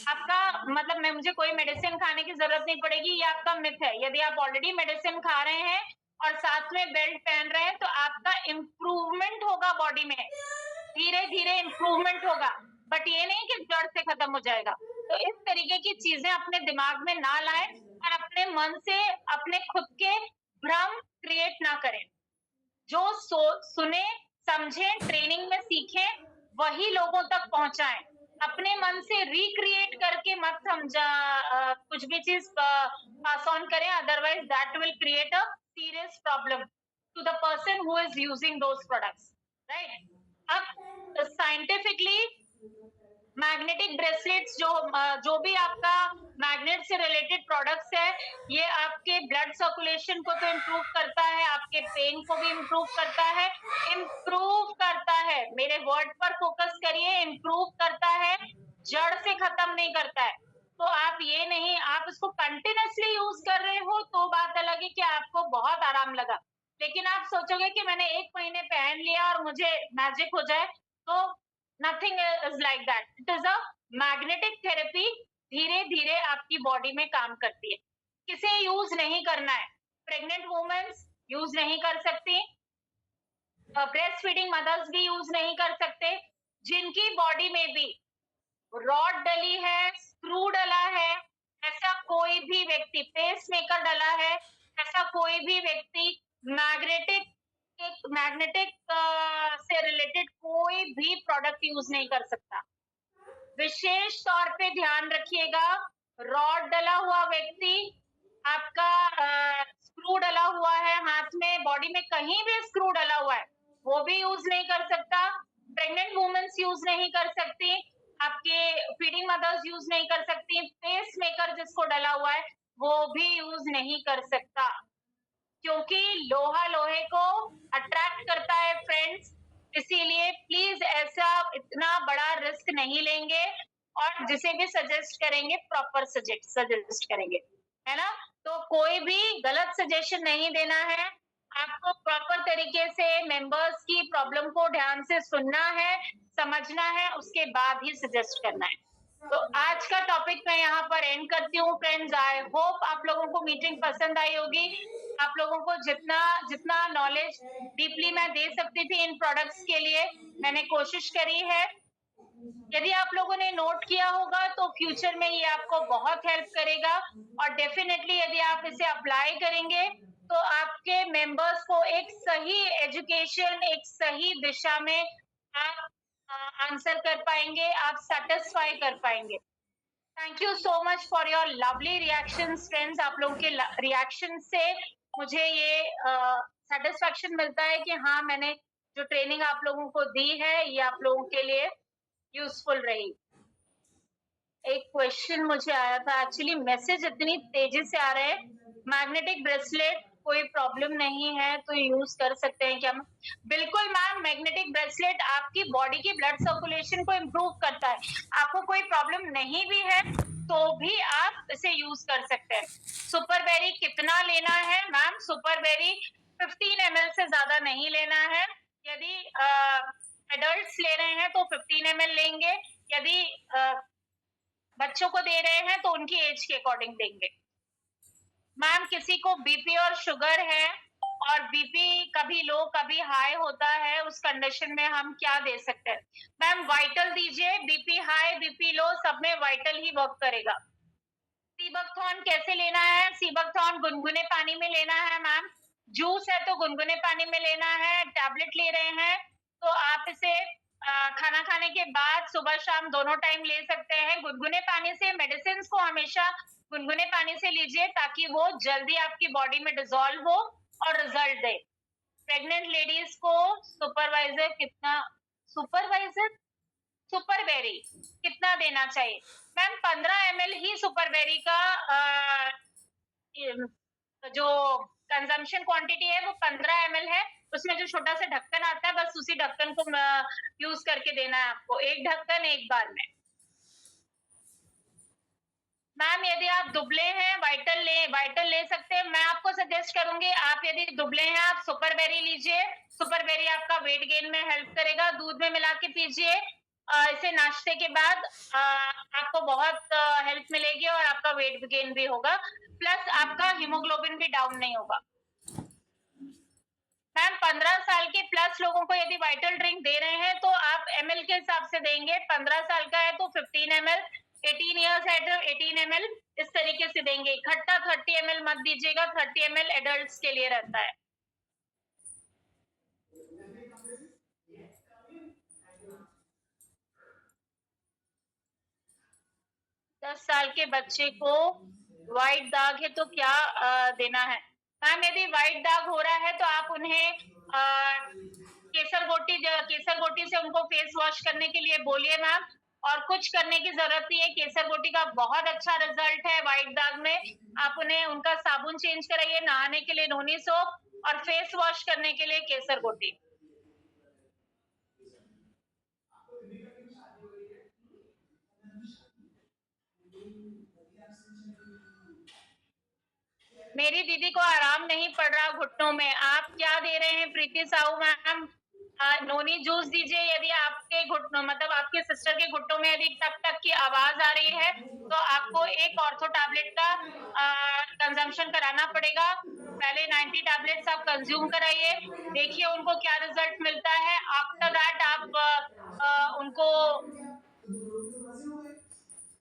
आपका मतलब मैं मुझे कोई मेडिसिन खाने की जरूरत नहीं पड़ेगी, ये आपका मिथ है। यदि आप ऑलरेडी मेडिसिन खा रहे हैं और साथ में बेल्ट पहन रहे हैं तो आपका इम्प्रूवमेंट होगा बॉडी में, धीरे धीरे इम्प्रूवमेंट होगा, बट ये नहीं कि जड़ से खत्म हो जाएगा। तो इस तरीके की चीजें अपने दिमाग में ना लाएं और अपने मन से अपने खुद के भ्रम क्रिएट ना करें। जो सुने, समझे, ट्रेनिंग में सीखे, वही लोगों तक पहुंचाएं। अपने मन से रिक्रिएट करके मत समझा कुछ भी चीज पास ऑन करें, otherwise that will create a serious problem to the person who is using those products, right? अब साइंटिफिकली मैग्नेटिक ब्रेसलेट्स जो भी आपका मैग्नेट से रिलेटेड प्रोडक्ट्स है, ये आपके ब्लड सर्कुलेशन को तो इम्प्रूव करता है, आपके पेन को भी इम्प्रूव करता है, इम्प्रूव करता है, मेरे वर्ड पर फोकस करिए, इम्प्रूव करता है, जड़ से खत्म नहीं करता है। तो आप ये नहीं, आप इसको कंटिन्यूअसली यूज कर रहे हो तो बात अलग है कि आपको बहुत आराम लगा, लेकिन आप सोचोगे कि मैंने 1 महीने पहन लिया और मुझे मैजिक हो जाए, तो nothing is like that. It is a magnetic therapy, धीरे-धीरे आपकी बॉडी में काम करती है। किसे यूज़ नहीं करना है? प्रेग्नेंट वुमेन्स यूज़ नहीं कर सकती, ब्रेस्ट फीडिंग मदर्स भी यूज़ नहीं कर सकते, जिनकी बॉडी में भी रॉड डली है, स्क्रू डला है, ऐसा कोई भी व्यक्ति, पेसमेकर डला है, ऐसा कोई भी व्यक्ति मैग्नेटिक से रिलेटेड कोई भी प्रोडक्ट यूज नहीं कर सकता। विशेष तौर पे ध्यान रखिएगा, रॉड डला हुआ व्यक्ति, आपका स्क्रू डला हुआ है हाथ में, बॉडी में कहीं भी स्क्रू डला हुआ है, वो भी यूज नहीं कर सकता। प्रेग्नेंट वुमेन्स यूज नहीं कर सकती, आपके फीडिंग मदर्स यूज नहीं कर सकती, पेस मेकर जिसको डला हुआ है वो भी यूज नहीं कर सकता, क्योंकि लोहा लोहे को अट्रैक्ट करता है फ्रेंड्स। इसीलिए प्लीज ऐसा इतना बड़ा रिस्क नहीं लेंगे, और जिसे भी सजेस्ट करेंगे प्रॉपर सजेस्ट करेंगे, है ना? तो कोई भी गलत सजेशन नहीं देना है, आपको प्रॉपर तरीके से मेंबर्स की प्रॉब्लम को ध्यान से सुनना है, समझना है, उसके बाद ही सजेस्ट करना है। तो आज का टॉपिक मैं यहाँ पर एंड करती हूँ फ्रेंड्स। आई होप आप लोगों को मीटिंग पसंद आई होगी, आप लोगों को जितना जितना नॉलेज डीपली मैं दे सकती थी इन प्रोडक्ट्स के लिए, मैंने कोशिश करी है। यदि आप लोगों ने नोट किया होगा तो फ्यूचर में ये आपको बहुत हेल्प करेगा, और डेफिनेटली यदि आप इसे अप्लाई करेंगे तो आपके मेंबर्स को एक सही एजुकेशन, एक सही दिशा में आप आंसर कर पाएंगे, आप सेटिस्फाई कर पाएंगे। Thank you so much for your lovely reactions friends. आप लोगों के रिएक्शन से मुझे ये सेटिस्फैक्शन मिलता है कि हाँ, मैंने जो ट्रेनिंग आप लोगों को दी है ये आप लोगों के लिए यूजफुल रही। एक क्वेश्चन मुझे आया था, एक्चुअली मैसेज इतनी तेजी से आ रहे हैं, मैग्नेटिक ब्रेसलेट कोई प्रॉब्लम नहीं है तो यूज कर सकते हैं क्या? बिल्कुल मैम, मैग्नेटिक ब्रेसलेट आपकी बॉडी की ब्लड सर्कुलेशन को इम्प्रूव करता है, आपको कोई प्रॉब्लम नहीं भी है तो भी आप इसे यूज कर सकते हैं। सुपर बेरी कितना लेना है मैम? सुपर बेरी 15 ml से ज्यादा नहीं लेना है। यदि एडल्ट्स ले रहे हैं तो 15 ml लेंगे, यदि बच्चों को दे रहे हैं तो उनकी एज के अकॉर्डिंग देंगे। मैम, किसी को बीपी और शुगर है और बीपी कभी लो कभी हाई होता है, उस कंडीशन में हम क्या दे सकते हैं? मैम, वाइटल दीजिए, बीपी हाई बीपी लो सब में वाइटल ही वर्क करेगा। सीबकथॉर्न कैसे लेना है? सीबकथॉर्न गुनगुने पानी में लेना है मैम, जूस है तो गुनगुने पानी में लेना है, टैबलेट ले रहे हैं तो आप इसे खाना खाने के बाद सुबह शाम दोनों टाइम ले सकते हैं। गुनगुने पानी से, मेडिसिन को हमेशा गुनगुने पानी से लीजिए ताकि वो जल्दी आपकी बॉडी में डिसॉल्व हो और रिजल्ट दे। प्रेग्नेंट लेडीज को सुपर बेरी कितना देना चाहिए? मैम, 15 ml ही सुपर बेरी का जो कंजम्पशन क्वांटिटी है वो 15 ml है। उसमें जो छोटा सा ढक्कन आता है, बस उसी ढक्कन को यूज करके देना है आपको, एक ढक्कन एक बार में। मैम, यदि आप दुबले हैं वाइटल ले सकते हैं। मैं आपको सजेस्ट करूंगी, आप यदि दुबले हैं आप सुपर बेरी लीजिए, सुपर बेरी आपका वेट गेन में हेल्प करेगा, दूध में मिला के पीजिए। इसे नाश्ते के बाद आपको बहुत हेल्प मिलेगी और आपका वेट गेन भी होगा, प्लस आपका हीमोग्लोबिन भी डाउन नहीं होगा। मैम, 15 साल के प्लस लोगों को यदि वाइटल ड्रिंक दे रहे हैं तो आप ml के हिसाब से देंगे। 15 साल का है तो 15 ml, 18 ईयर्स है तो 18 ml, इस तरीके से देंगे। इकट्ठा 30 ml मत दीजिएगा, 30 ml एडल्ट्स के लिए रहता है। दस साल के बच्चे को व्हाइट दाग है तो क्या देना है? मैम, यदि व्हाइट दाग हो रहा है तो आप उन्हें केसर गोटी से उनको फेस वॉश करने के लिए बोलिए मैम, और कुछ करने की जरूरत नहीं है। केसर गोटी का बहुत अच्छा रिजल्ट है व्हाइट दाग में। आप उन्हें उनका साबुन चेंज कराइए, नहाने के लिए नोनी सोप और फेस वॉश करने के लिए केसर गोटी। मेरी दीदी को आराम नहीं पड़ रहा घुटनों में, आप क्या दे रहे हैं प्रीति साहू मैम? नोनी जूस दीजिए। यदि आपके घुटनों मतलब आपके सिस्टर के घुटनों में यदि टक टक की आवाज आ रही है तो आपको एक ऑर्थो टैबलेट का कंजम्पशन कराना पड़ेगा। पहले 90 टैबलेट्स आप कंज्यूम कराइए, देखिए उनको क्या रिजल्ट मिलता है। आफ्टर दैट आप उनको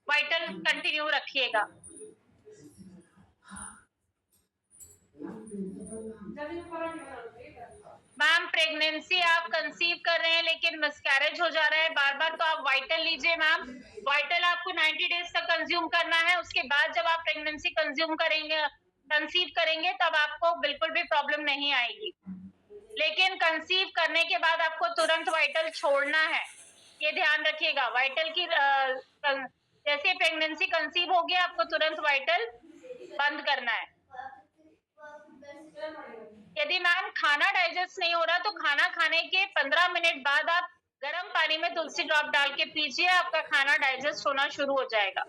वाइटल कंटिन्यू रखिएगा। मैम प्रेगनेंसी आप कंसीव कर रहे हैं लेकिन मिसकैरेज हो जा रहा है बार बार, तो आप वाइटल लीजिए मैम। वाइटल आपको 90 डेज तक कंज्यूम करना है। उसके बाद जब आप प्रेगनेंसी कंसीव करेंगे तब आपको बिल्कुल भी प्रॉब्लम नहीं आएगी। लेकिन कंसीव करने के बाद आपको तुरंत वाइटल छोड़ना है, ये ध्यान रखिएगा। वाइटल की जैसे प्रेगनेंसी कंसीव होगी आपको तुरंत वाइटल बंद करना है। यदि मैम खाना डाइजेस्ट नहीं हो रहा तो खाना खाने के 15 मिनट बाद आप गर्म पानी में तुलसी ड्रॉप डाल के पीजिए, आपका खाना डाइजेस्ट होना शुरू हो जाएगा।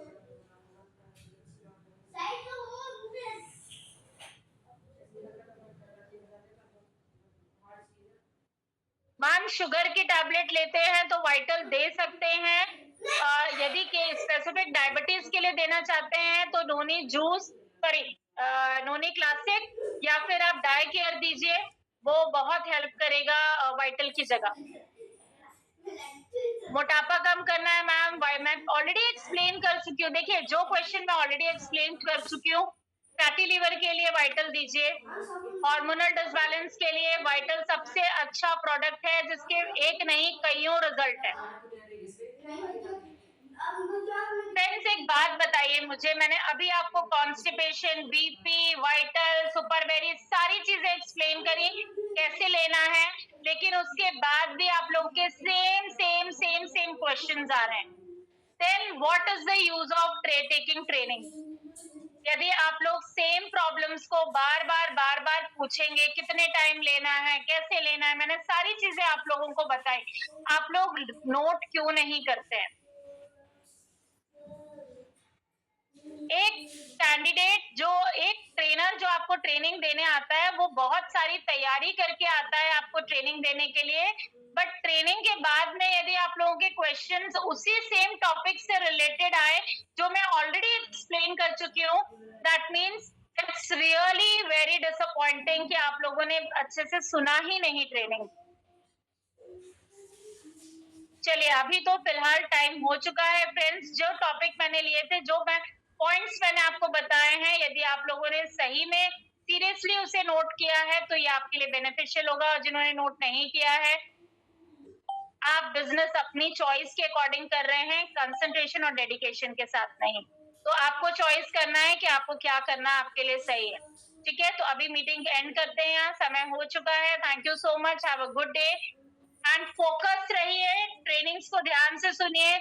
मैम शुगर की टैबलेट लेते हैं तो वाइटल दे सकते हैं। यदि के स्पेसिफिक डायबिटीज के लिए देना चाहते हैं तो नोनी जूस सॉरी नोनी क्लासिक या फिर आप डाई केयर दीजिए, वो बहुत हेल्प करेगा वाइटल की जगह। मोटापा कम करना है मैम, मैं ऑलरेडी एक्सप्लेन कर चुकी हूँ। देखिए जो क्वेश्चन मैं ऑलरेडी एक्सप्लेन कर चुकी हूँ। फैटी लीवर के लिए वाइटल दीजिए। हार्मोनल डिसबैलेंस के लिए वाइटल सबसे अच्छा प्रोडक्ट है जिसके एक नहीं कईयों रिजल्ट है। फ्रेंड्स एक बात बताइए मुझे, मैंने अभी आपको कॉन्स्टिपेशन, बीपी, वाइटल, सुपरबेरी सारी चीजें एक्सप्लेन करी कैसे लेना है, लेकिन उसके बाद भी आप लोगों के सेम क्वेश्चंस आ रहे हैं। Then what is the use of taking training? यदि आप लोग सेम प्रॉब्लम्स को बार बार पूछेंगे, कितने टाइम लेना है, कैसे लेना है, मैंने सारी चीजें आप लोगों को बताई, आप लोग नोट क्यों नहीं करते हैं? एक कैंडिडेट एक ट्रेनर जो आपको ट्रेनिंग देने आता है वो बहुत सारी तैयारी करके आता है आपको ट्रेनिंग देने के लिए, बट ट्रेनिंग के बाद में यदि आप लोगों के क्वेश्चंस उसी सेम टॉपिक से रिलेटेड आए जो मैं ऑलरेडी एक्सप्लेन कर चुकी हूँ, that means it's really very disappointing कि आप लोगों ने अच्छे से सुना ही नहीं ट्रेनिंग। चलिए अभी तो फिलहाल टाइम हो चुका है फ्रेंड्स। जो टॉपिक मैंने लिए थे, जो पॉइंट्स मैंने आपको बताए हैं, यदि आप लोगों ने सही में सीरियसली उसे नोट किया है तो ये आपके लिए बेनिफिशियल होगा, और जिन्होंने नोट नहीं किया है आप बिजनेस अपनी चॉइस के अकॉर्डिंग कर रहे हैं, कंसंट्रेशन और डेडिकेशन के साथ नहीं। तो आपको चॉइस करना है कि आपको क्या करना आपके लिए सही है। ठीक है, तो अभी मीटिंग एंड करते हैं, यहाँ समय हो चुका है। Thank you so much, have a good day and focus रहिए, ट्रेनिंग्स को ध्यान से सुनिए।